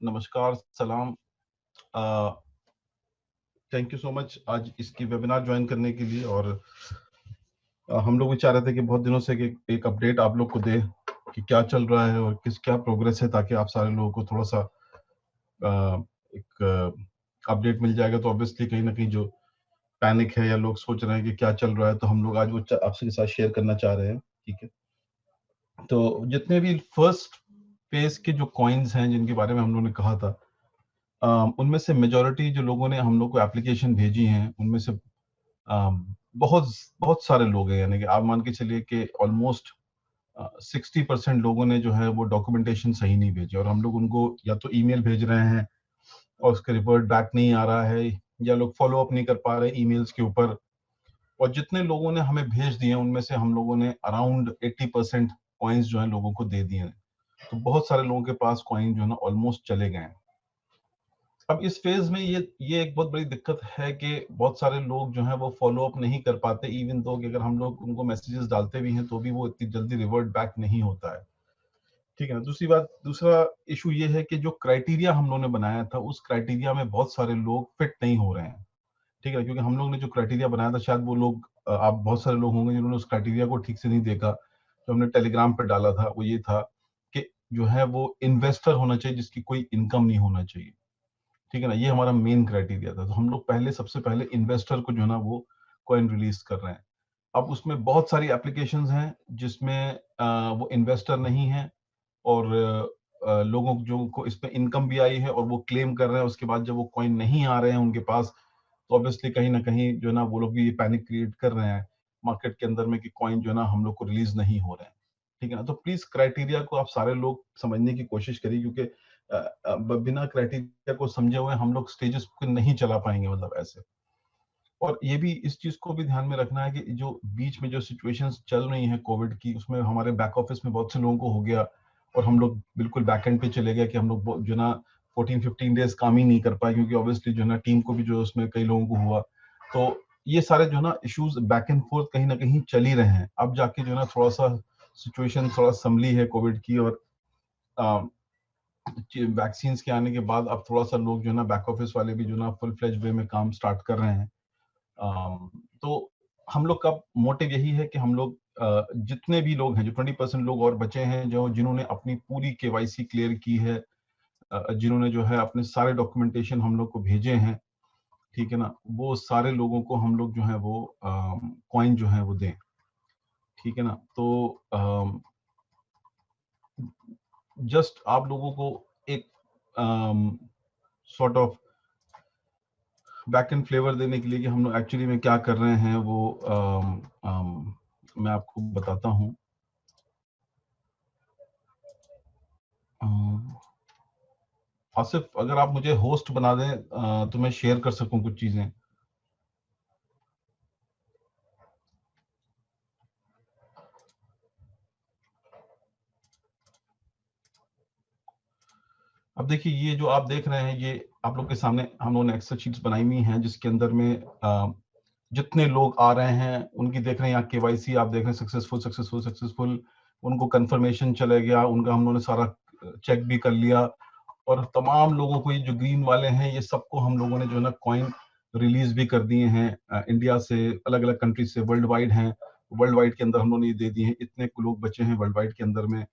नमस्कार, सलाम। Thank you so much आज इसकी वेबिनार ज्वाइन करने के लिए। और हम लोग भी चाह रहे थे कि बहुत दिनों से कि एक अपडेट आप लोग को दे कि क्या चल रहा है और क्या प्रोग्रेस है, ताकि आप सारे लोगों को थोड़ा सा एक अपडेट मिल जाएगा। तो ऑब्वियसली कहीं ना कहीं जो पैनिक है या लोग सोच रहे हैं कि क्या चल रहा है, तो हम लोग आज वो आपसे के साथ शेयर करना चाह रहे हैं। ठीक है, तो जितने भी फर्स्ट फेज के जो कॉइन्स हैं जिनके बारे में हम लोगों ने कहा था, उनमें से मेजॉरिटी जो लोगों ने हम लोग को एप्लीकेशन भेजी हैं, उनमें से बहुत बहुत सारे लोग हैं, यानी कि आप मान के चलिए कि ऑलमोस्ट 60% लोगों ने जो है वो डॉक्यूमेंटेशन सही नहीं भेजे, और हम लोग उनको या तो ईमेल भेज रहे हैं और उसका रिवर्ट बैक नहीं आ रहा है, या लोग फॉलो अप नहीं कर पा रहे ईमेल्स के ऊपर। और जितने लोगों ने हमें भेज दिए उनमें से हम लोगों ने अराउंड 80% कॉइन्स जो है लोगों को दे दिए हैं। तो बहुत सारे लोगों के पास कॉइन जो है ना ऑलमोस्ट चले गए हैं। अब इस फेज में ये एक बहुत बड़ी दिक्कत है कि बहुत सारे लोग जो हैं वो फॉलो अप नहीं कर पाते, इवन दो कि अगर हम लोग उनको मैसेजेस डालते भी हैं तो भी वो इतनी जल्दी रिवर्ट बैक नहीं होता है। ठीक है ना। दूसरी बात, दूसरा इशू ये है कि जो क्राइटेरिया हम लोगों ने बनाया था उस क्राइटेरिया में बहुत सारे लोग फिट नहीं हो रहे हैं। ठीक है, क्योंकि हम लोग ने जो क्राइटेरिया बनाया था, शायद वो लोग आप बहुत सारे लोग होंगे जिन्होंने उस क्राइटेरिया को ठीक से नहीं देखा। जो हमने टेलीग्राम पे डाला था वो ये था कि जो है वो इन्वेस्टर होना चाहिए जिसकी कोई इनकम नहीं होना चाहिए। ठीक है ना, ये हमारा मेन क्राइटेरिया था। तो हम लोग सबसे पहले इन्वेस्टर को जो है ना वो कॉइन रिलीज कर रहे हैं। अब उसमें बहुत सारी एप्लीकेशंस हैं जिसमें वो इन्वेस्टर नहीं है, और लोगों जो को इस पे इनकम भी आई है और वो क्लेम कर रहे हैं। उसके बाद जब वो कॉइन नहीं आ रहे हैं उनके पास, तो ऑब्वियसली कहीं ना कहीं जो है ना वो लोग भी ये पैनिक क्रिएट कर रहे हैं मार्केट के अंदर में कि कॉइन जो है ना हम लोग को रिलीज नहीं हो रहे हैं। ठीक है ना, तो प्लीज क्राइटेरिया को आप सारे लोग समझने की कोशिश करिए, क्योंकि बिना क्राइटेरिया को समझे हुए हम लोग स्टेजेस को नहीं चला पाएंगे, मतलब ऐसे। और ये भी इस चीज को भी ध्यान में रखना है कि जो बीच में जो सिचुएशंस चल रही हैं कोविड की, उसमें हमारे बैक ऑफिस में बहुत से लोगों को हो गया, और हम लोग बिल्कुल बैक एंड पे चले गए कि हम लोग जो ना 14-15 डेज काम ही नहीं कर पाए, क्योंकि ऑब्वियसली जो है ना टीम को भी जो उसमें कई लोगों को हुआ। तो ये सारे जो है ना इश्यूज बैक एंड फोर्थ कहीं ना कहीं चल ही रहे हैं। अब जाके जो है ना थोड़ा सा सिचुएशन थोड़ा संभली है कोविड की, और वैक्सीन के आने के बाद अब थोड़ा सा लोग जो है ना बैक ऑफिस वाले भी जो है ना फुल फ्लेज वे में काम स्टार्ट कर रहे हैं। तो हम लोग का मोटिव यही है कि हम लोग जितने भी लोग हैं, जो 20% लोग और बचे हैं, जो जिन्होंने अपनी पूरी केवाईसी क्लियर की है, जिन्होंने जो है अपने सारे डॉक्यूमेंटेशन हम लोग को भेजे हैं, ठीक है ना, वो सारे लोगों को हम लोग जो है वो कॉइन जो है वो दें। ठीक है ना, तो जस्ट आप लोगों को एक sort of back and flavour देने के लिए कि हम लोग एक्चुअली में क्या कर रहे हैं वो मैं आपको बताता हूँ। आसिफ, अगर आप मुझे होस्ट बना दें तो मैं शेयर कर सकूं कुछ चीजें। अब देखिए, ये जो आप देख रहे हैं ये आप लोग के सामने हम लोगों ने एक्सेल शीट्स बनाई हुई हैं, जिसके अंदर में जितने लोग आ रहे हैं उनकी देख रहे हैं यहाँ केवाईसी आप देख रहे हैं, सक्सेसफुल सक्सेसफुल सक्सेसफुल, उनको कंफर्मेशन चले गया, उनका हम लोगों ने सारा चेक भी कर लिया। और तमाम लोगों को, ये जो ग्रीन वाले हैं, ये सबको हम लोगों ने जो है ना कॉइन रिलीज भी कर दिए हैं। इंडिया से, अलग अलग कंट्री से, वर्ल्ड वाइड हैं। वर्ल्ड वाइड के अंदर हम लोगों ने ये दे दिए हैं, इतने लोग बचे हैं वर्ल्ड वाइड के अंदर में।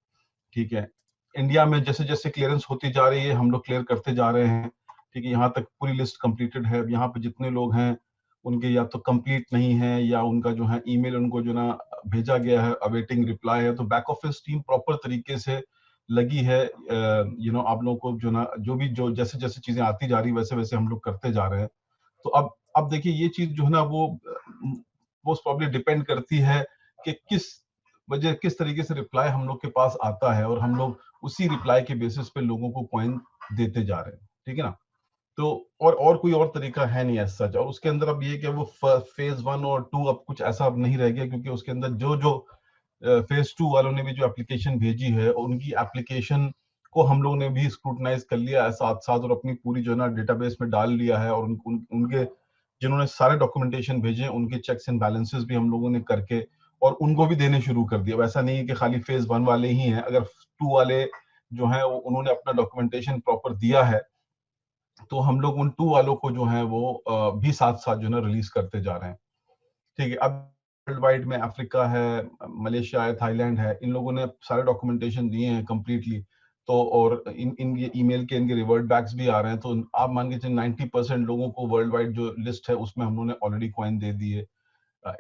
ठीक है, इंडिया में जैसे जैसे क्लियरेंस होती जा रही है हम लोग क्लियर करते जा रहे हैं। ठीक है, यहाँ तक पूरी लिस्ट कंप्लीटेड है। अब यहाँ पे जितने लोग हैं उनके या तो कंप्लीट नहीं है, या उनका जो है ईमेल उनको जो ना भेजा गया है, अवेटिंग रिप्लाई है। तो बैक ऑफिस टीम प्रॉपर तरीके से लगी है। आप लोगों को जो ना जो भी जो जैसे जैसे चीजें आती जा रही वैसे वैसे हम लोग करते जा रहे हैं। तो अब देखिए, ये चीज जो है ना वो मोस्ट प्रॉब्ली डिपेंड करती है कि किस तरीके से रिप्लाई हम लोग के पास आता है, और हम लोग उसी रिप्लाई के बेसिस पे लोगों को कॉइन देते जा रहे हैं। ठीक है ना, तो और कोई और तरीका है नहीं एज सच। और उसके अंदर अब ये कि वो फेज 1 और 2 अब कुछ ऐसा अब नहीं रह गया, क्योंकि उसके अंदर जो जो फेज 2 वालों ने भी जो एप्लीकेशन भेजी है, उनकी एप्लीकेशन को हम लोग ने भी स्क्रूटनाइज कर लिया है साथ साथ, और अपनी पूरी जो है ना डेटाबेस में डाल लिया है। और उनके जिन्होंने सारे डॉक्यूमेंटेशन भेजे उनके चेक्स एंड बैलेंसेस भी हम लोगों ने करके और उनको भी देने शुरू कर दिया। वैसा नहीं है कि खाली फेज 1 वाले ही हैं। अगर 2 वाले जो है उन्होंने अपना डॉक्यूमेंटेशन प्रॉपर दिया है, तो हम लोग उन 2 वालों को जो है वो भी साथ-साथ जो है ना रिलीज़ करते जा रहे हैं। ठीक है, अब वर्ल्ड वाइड में अफ्रीका है, मलेशिया है, थाईलैंड है, इन लोगों ने सारे डॉक्यूमेंटेशन दिए हैं कंप्लीटली। तो और इन इन ये ईमेल के इनके रिवर्ट बैक्स भी आ रहे हैं, तो आप मान के चलिए 90% लोगों को वर्ल्ड वाइड जो लिस्ट है उसमें हम लोगों ने ऑलरेडी कॉइन दे दी है।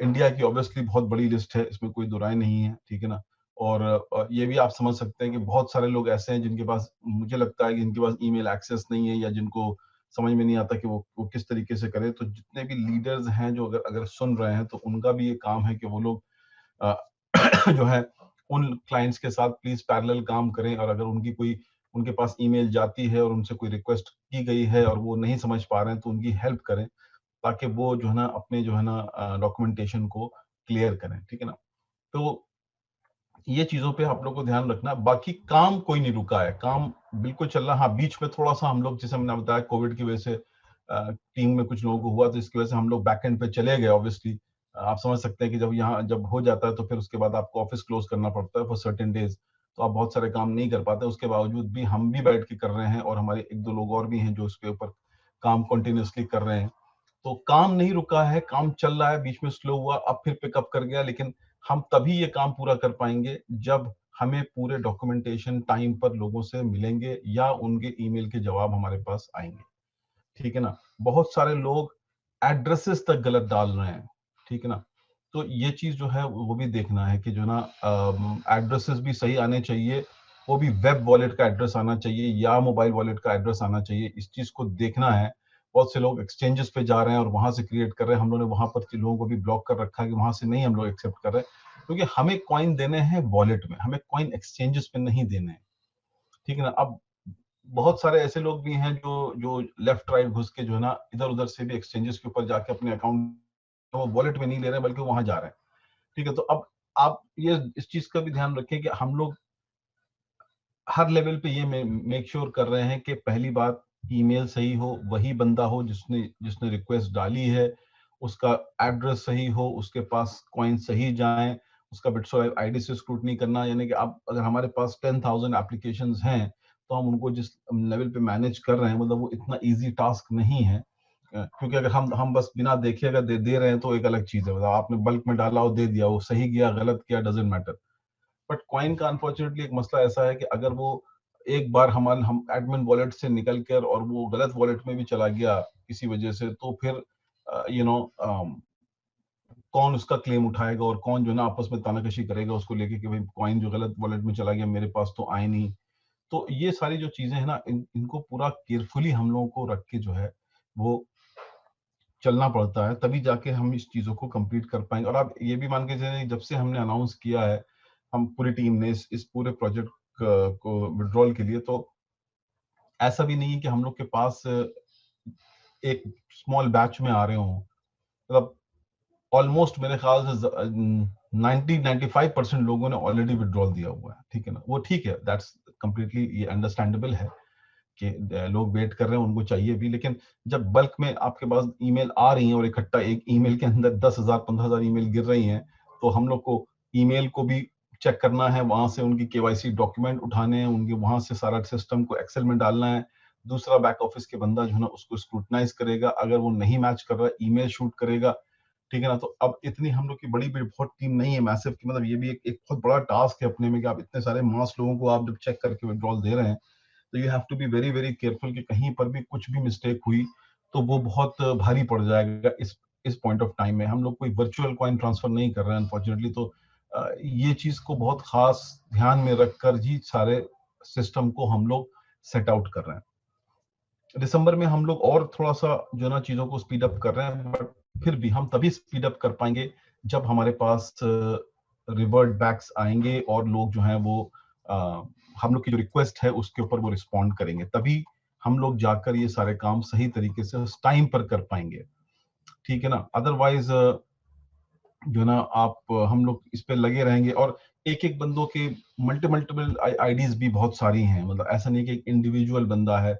इंडिया की ऑब्वियसली बहुत बड़ी लिस्ट है, इसमें कोई दो राय नहीं है, ठीक है ना। और ये भी आप समझ सकते हैं कि बहुत सारे लोग ऐसे हैं जिनके पास, मुझे लगता है कि जिनके पास ईमेल एक्सेस नहीं है या जिनको समझ में नहीं आता कि वो किस तरीके से करें। तो जितने भी लीडर्स हैं जो अगर अगर सुन रहे हैं, तो उनका भी ये काम है कि वो लोग अ, जो है उन क्लाइंट्स के साथ प्लीज पैरेलल काम करें, और अगर उनके पास ईमेल जाती है और उनसे कोई रिक्वेस्ट की गई है और वो नहीं समझ पा रहे हैं, तो उनकी हेल्प करें, ताकि वो जो है ना अपने जो है ना डॉक्यूमेंटेशन को क्लियर करें, ठीक है ना। तो ये चीजों पे आप लोग को ध्यान रखना। बाकी काम कोई नहीं रुका है, काम बिल्कुल चल रहा है। हाँ, बीच में थोड़ा सा हम लोग, जैसे मैंने बताया, कोविड की वजह से टीम में कुछ लोगों को हुआ, तो इसकी वजह से हम लोग बैक एंड पे चले गए। ऑब्वियसली आप समझ सकते हैं कि जब हो जाता है तो फिर उसके बाद आपको ऑफिस क्लोज करना पड़ता है फॉर सर्टेन डेज, तो आप बहुत सारे काम नहीं कर पाते। उसके बावजूद भी हम भी बैठ के कर रहे हैं, और हमारे एक दो लोग और भी हैं जो इसके ऊपर काम कंटिन्यूअसली कर रहे हैं। तो काम नहीं रुका है, काम चल रहा है। बीच में स्लो हुआ, अब फिर पिकअप कर गया, लेकिन हम तभी ये काम पूरा कर पाएंगे जब हमें पूरे डॉक्यूमेंटेशन टाइम पर लोगों से मिलेंगे या उनके ईमेल के जवाब हमारे पास आएंगे, ठीक है ना। बहुत सारे लोग एड्रेसेस तक गलत डाल रहे हैं, ठीक है ना। तो ये चीज जो है वो भी देखना है कि जो ना एड्रेसेस भी सही आने चाहिए, वो भी वेब वॉलेट का एड्रेस आना चाहिए या मोबाइल वॉलेट का एड्रेस आना चाहिए। इस चीज को देखना है। बहुत से लोग एक्सचेंजेस पे जा रहे हैं और वहां से क्रिएट कर रहे हैं। हम लोगों ने वहां पर के लोगों को भी ब्लॉक कर रखा है कि वहां से नहीं हम लोग एक्सेप्ट कर रहे हैं, क्योंकि हमें कॉइन देने हैं वॉलेट में, हमें कॉइन एक्सचेंजेस पे नहीं देने हैं, ठीक है ना। अब बहुत सारे ऐसे लोग भी हैं जो जो लेफ्ट राइट घुस के जो है ना इधर उधर से भी एक्सचेंजेस के ऊपर जाके अपने अकाउंट वो वॉलेट में नहीं ले रहे हैं, बल्कि वहां जा रहे हैं, ठीक है। तो अब आप ये इस चीज का भी ध्यान रखें कि हम लोग हर लेवल पे ये मेक श्योर कर रहे हैं कि पहली बात, ईमेल सही हो, वही बंदा हो जिसने जिसने रिक्वेस्ट डाली है, उसका एड्रेस सही हो, उसके पास कॉइन सही जाए, उसका बिट्सो आईडी से स्क्रूटनी करना। यानी कि आप अगर हमारे पास 10,000 एप्लीकेशंस हैं, तो हम उनको जिस लेवल पे मैनेज कर रहे हैं, मतलब वो इतना इजी टास्क नहीं है। क्योंकि अगर हम बस बिना देखे अगर दे रहे हैं तो एक अलग चीज है, मतलब आपने बल्क में डाला और दे दिया, वो सही गया गलत किया डजेंट मैटर। बट कॉइन का अनफॉर्चुनेटली एक मसला ऐसा है कि अगर वो एक बार हम एडमिन वॉलेट से निकल कर और वो गलत वॉलेट में भी चला गया किसी वजह से, तो फिर यू नो कौन उसका क्लेम उठाएगा, और कौन जो ना आपस में तानाकशी करेगा उसको लेके कि भाई कॉइन जो गलत वॉलेट में चला गया, मेरे पास तो आए नहीं। तो ये सारी जो चीजें हैं ना, इनको पूरा केयरफुली हम लोगों को रख के जो है वो चलना पड़ता है, तभी जाके हम इस चीजों को कंप्लीट कर पाएंगे। और आप ये भी मान के चलिए, जब से हमने अनाउंस किया है, हम पूरी टीम ने इस पूरे प्रोजेक्ट को विड्रॉल के लिए, तो ऐसा भी नहीं है कि हम लोग के पास एक स्मॉल बैच में आ रहे हों। मतलब ऑलमोस्ट मेरे ख्याल से 90-95% लोगों ने ऑलरेडी विड्रॉल दिया हुआ है, ठीक है ना। वो ठीक है, दैट्स कंप्लीटली ये अंडरस्टैंडेबल है कि लोग वेट कर रहे हैं, उनको चाहिए भी। लेकिन जब बल्क में आपके पास ईमेल आ रही हैं और इकट्ठा एक ईमेल के अंदर 10,000 15,000 ईमेल गिर रही हैं, तो हम लोग को ईमेल को भी चेक करना है, वहां से उनकी केवाईसी डॉक्यूमेंट उठाने हैं, उनके वहां से सारा सिस्टम को एक्सेल में डालना है। दूसरा बैक ऑफिस के बंदा जो है ना उसको स्क्रूटनाइज करेगा, अगर वो नहीं मैच कर रहा है ईमेल शूट करेगा, ठीक है ना। तो अब इतनी हम लोग की बड़ी बहुत टीम नहीं है मैसिव की, मतलब ये भी एक बहुत बड़ा टास्क है अपने में कि आप इतने सारे मास लोगों को आप जब चेक करके विड्रॉल दे रहे हैं, तो you have to be very very careful कि कहीं पर भी कुछ भी मिस्टेक हुई तो वो बहुत भारी पड़ जाएगा। इस पॉइंट ऑफ टाइम में हम लोग कोई वर्चुअल कॉइन ट्रांसफर नहीं कर रहे हैं अनफॉर्चुनेटली। तो ये चीज को बहुत खास ध्यान में रखकर जी सारे सिस्टम को हम लोग सेट आउट कर रहे हैं। दिसंबर में हम लोग और थोड़ा सा जो ना चीजों को स्पीड अप कर रहे हैं, बट फिर भी हम तभी स्पीड अप कर पाएंगे जब हमारे पास रिवर्ट बैक्स आएंगे और लोग जो हैं वो हम लोग की जो रिक्वेस्ट है उसके ऊपर वो रिस्पॉन्ड करेंगे, तभी हम लोग जाकर ये सारे काम सही तरीके से उस टाइम पर कर पाएंगे, ठीक है ना। अदरवाइज जो ना आप हम लोग इस पे लगे रहेंगे, और एक एक बंदों के मल्टीपल आईडीज भी बहुत सारी हैं, मतलब ऐसा नहीं कि एक इंडिविजुअल बंदा है।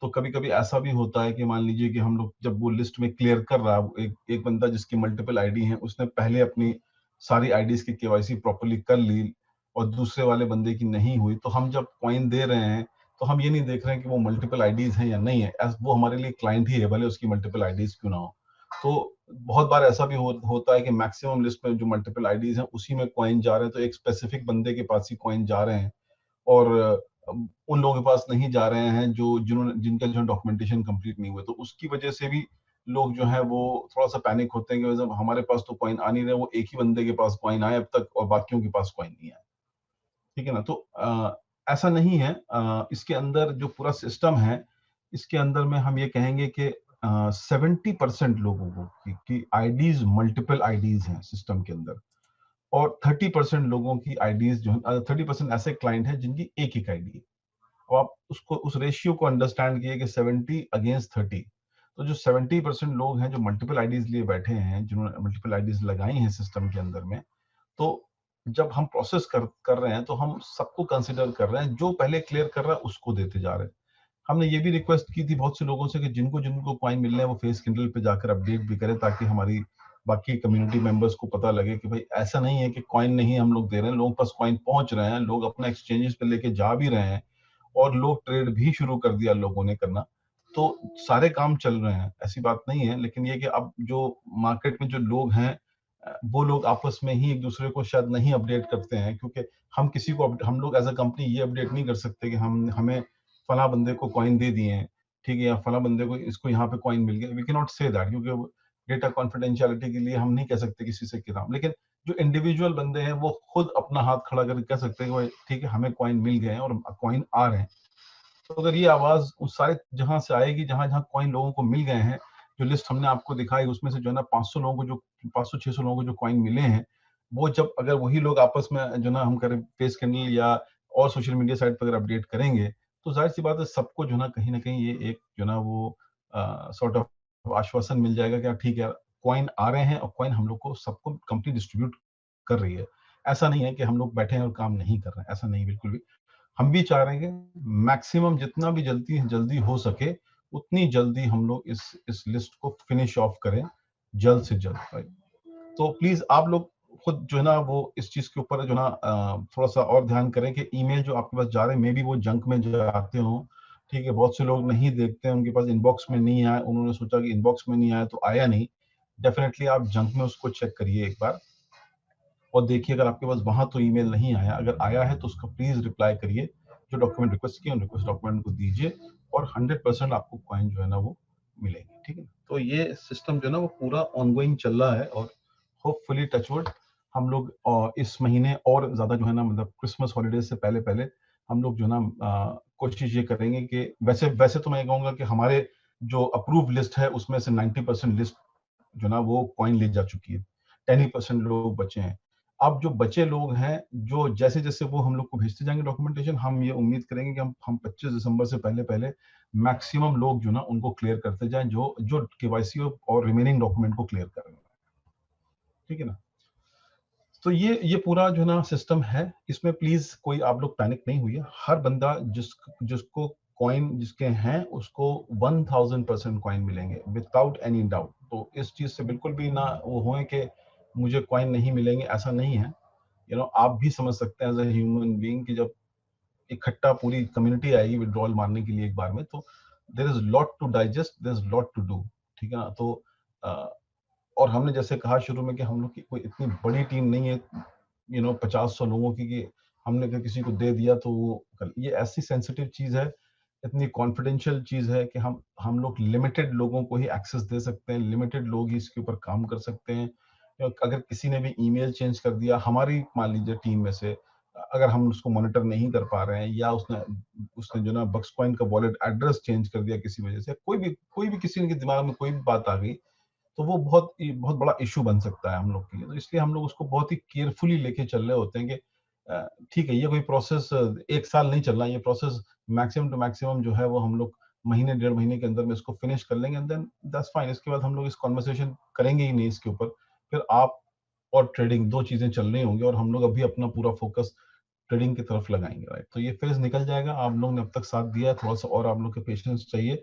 तो कभी कभी ऐसा भी होता है कि मान लीजिए कि हम लोग जब वो लिस्ट में क्लियर कर रहा है, एक एक बंदा जिसकी मल्टीपल आईडी है, उसने पहले अपनी सारी आईडीज की केवाईसी प्रॉपर्ली कर ली, और दूसरे वाले बंदे की नहीं हुई, तो हम जब कॉइन दे रहे हैं तो हम ये नहीं देख रहे हैं कि वो मल्टीपल आईडीज हैं या नहीं है, वो हमारे लिए क्लाइंट ही है, भले उसकी मल्टीपल आईडीज क्यों ना हो। तो बहुत बार ऐसा भी होता है कि मैक्सिमम लिस्ट में जो मल्टीपल आईडीज हैं उसी में कॉइन जा रहे हैं, तो एक स्पेसिफिक बंदे के पास ही कॉइन जा रहे हैं और उन लोगों के पास नहीं जा रहे हैं जिनका जो डॉक्यूमेंटेशन कंप्लीट नहीं हुआ, तो उसकी वजह से भी लोग जो है वो थोड़ा सा पैनिक होते हैं कि जब हमारे पास तो कॉइन आ नहीं रहे, वो एक ही बंदे के पास कॉइन आए अब तक और बाकियों के पास कॉइन नहीं आए। ठीक है ना, तो ऐसा नहीं है। इसके अंदर जो पूरा सिस्टम है, इसके अंदर में हम ये कहेंगे कि 70% लोगों की आईडीज मल्टीपल आईडीज हैं सिस्टम के अंदर, और 30% लोगों की आईडीज जो है, 30% ऐसे क्लाइंट हैं जिनकी एक एक आईडी है। तो आप उसको उस रेशियो को अंडरस्टैंड किए कि 70 अगेंस्ट 30, तो जो 70% लोग हैं जो मल्टीपल आईडीज लिए बैठे हैं, जिन्होंने मल्टीपल आईडीज लगाई हैं सिस्टम के अंदर में, तो जब हम प्रोसेस कर रहे हैं तो हम सबको कंसिडर कर रहे हैं, जो पहले क्लियर कर रहा है उसको देते जा रहे हैं। हमने ये भी रिक्वेस्ट की थी बहुत से लोगों से कि जिनको जिनको कॉइन मिल रहे हैं वो फेस किंडल पे जाकर अपडेट भी करें, ताकि हमारी बाकी कम्युनिटी मेंबर्स को पता लगे कि भाई ऐसा नहीं है कि कॉइन नहीं हम लोग दे रहे हैं, लोगों के पास कॉइन पहुंच रहे हैं, लोग अपना एक्सचेंजेस पे लेके जा भी रहे हैं और लोग ट्रेड भी शुरू कर दिया लोगों ने करना। तो सारे काम चल रहे हैं, ऐसी बात नहीं है, लेकिन ये कि अब जो मार्केट में जो लोग हैं वो लोग आपस में ही एक दूसरे को शायद नहीं अपडेट करते हैं, क्योंकि हम लोग एज अ कंपनी ये अपडेट नहीं कर सकते कि हम हमें फला बंदे को कॉइन दे दिए हैं, ठीक है, या फला बंदे को इसको यहाँ पे कॉइन मिल गया, we can not say that, क्योंकि डेटा कॉन्फिडेंशियलिटी के लिए हम नहीं कह सकते किसी से कि नाम। लेकिन जो इंडिविजुअल बंदे हैं वो खुद अपना हाथ खड़ा करके कह सकते हैं कि भाई ठीक है हमें कॉइन मिल गए हैं और कॉइन आ रहे हैं। तो अगर ये आवाज उस सारे जहां से आएगी जहां जहां कॉइन लोगों को मिल गए हैं, जो लिस्ट हमने आपको दिखाई उसमें से जो है ना 500 लोगों को जो 500-600 लोगों को जो कॉइन मिले हैं, वो जब अगर वही लोग आपस में जो ना हम करें फेस कैंडल या और सोशल मीडिया साइट पर अगर अपडेट करेंगे, तो जाहिर सी बात है सबको जो ना कहीं ना कहीं ये एक जो ना वो सॉर्ट ऑफ आश्वासन मिल जाएगा कि ठीक है कॉइन आ रहे हैं और कॉइन हम लोग को सबको कंपनी डिस्ट्रीब्यूट कर रही है। ऐसा नहीं है कि हम लोग बैठे हैं और काम नहीं कर रहे हैं, ऐसा नहीं बिल्कुल भी। हम भी चाह रहे हैं कि मैक्सिमम जितना भी जल्दी जल्दी हो सके उतनी जल्दी हम लोग इस लिस्ट को फिनिश ऑफ करें जल्द से जल्द, right? तो प्लीज आप लोग खुद जो है ना वो इस चीज के ऊपर जो है ना थोड़ा सा और ध्यान करें कि ईमेल जो आपके पास जा रहे हैं मे बी वो जंक में जाते हो। ठीक है, बहुत से लोग नहीं देखते हैं, उनके पास इनबॉक्स में नहीं आया, उन्होंने सोचा कि इनबॉक्स में नहीं आया तो आया नहीं। डेफिनेटली आप जंक में उसको चेक करिए एक बार और देखिए अगर आपके पास वहां तो ईमेल नहीं आया, अगर आया है तो उसका प्लीज रिप्लाई करिए, जो डॉक्यूमेंट रिक्वेस्ट किए उन रिक्वेस्ट डॉक्यूमेंट को दीजिए और 100% आपको कॉइन जो है ना वो मिलेंगे। ठीक है, तो ये सिस्टम जो है ना वो पूरा ऑनगोइंग चल रहा है और होपफुली टचवुड हम लोग इस महीने और ज्यादा जो है ना मतलब क्रिसमस हॉलीडेज से पहले पहले हम लोग जो है ना कोशिश ये करेंगे कि वैसे वैसे तो मैं कहूंगा कि हमारे जो अप्रूव लिस्ट है उसमें से 90% लिस्ट जो ना वो कॉइन ले जा चुकी है, 10% लोग बचे हैं। अब जो बचे लोग हैं जो जैसे जैसे वो हम लोग को भेजते जाएंगे डॉक्यूमेंटेशन, हम ये उम्मीद करेंगे कि हम 25 दिसंबर से पहले पहले मैक्सिमम लोग जो ना उनको क्लियर करते जाएं, जो जो केवाईसी और रिमेनिंग डॉक्यूमेंट को क्लियर करेंगे। ठीक है ना, तो ये पूरा जो ना सिस्टम है, इसमें प्लीज कोई आप लोग पैनिक नहीं हुई है। हर बंदा जिसको कॉइन जिसके हैं उसको 1000% कॉइन मिलेंगे विदाउट एनी डाउट। तो इस चीज से बिल्कुल भी ना वो होए कि मुझे कॉइन नहीं मिलेंगे, ऐसा नहीं है। आप भी समझ सकते हैं एज ए ह्यूमन बीइंग कि जब इकट्ठा पूरी कम्युनिटी आएगी विड्रॉल मारने के लिए एक बार में, तो there is lot to digest, there is lot to do. ठीक है ना, तो और हमने जैसे कहा शुरू में कि हम लोग की कोई इतनी बड़ी टीम नहीं है 50-100 लोगों की कि हमने अगर किसी को दे दिया तो वो ये ऐसी सेंसिटिव चीज है, इतनी कॉन्फिडेंशियल चीज है कि हम लोग लिमिटेड लोगों को ही एक्सेस दे सकते हैं, लिमिटेड लोग ही इसके ऊपर काम कर सकते हैं। अगर किसी ने भी ईमेल चेंज कर दिया हमारी मान लीजिए टीम में से, अगर हम उसको मॉनिटर नहीं कर पा रहे हैं या उसने उसने जो ना बक्सकॉइन का वॉलेट एड्रेस चेंज कर दिया किसी वजह से, कोई भी किसी के दिमाग में कोई भी बात आ गई, तो वो बहुत बड़ा इशू बन सकता है हम लोग के लिए। तो इसलिए हम लोग उसको बहुत ही केयरफुली लेके चल रहे होते हैं कि ठीक है ये कोई प्रोसेस 1 साल नहीं चल रहा, ये प्रोसेस मैक्सिमम टू मैक्सिमम जो है वो हम लोग महीने 1.5 महीने के अंदर में इसको फिनिश कर लेंगे एंड देन दैट्स फाइन। इसके बाद हम लोग इस कॉन्वर्सेशन करेंगे ही नहीं इसके ऊपर। फिर आप और ट्रेडिंग दो चीजें चल रही होंगी और हम लोग अभी अपना पूरा फोकस ट्रेडिंग की तरफ लगाएंगे, राइट। तो ये फेज निकल जाएगा, आप लोग ने अब तक साथ दिया है, थोड़ा सा और आप लोग के पेशेंस चाहिए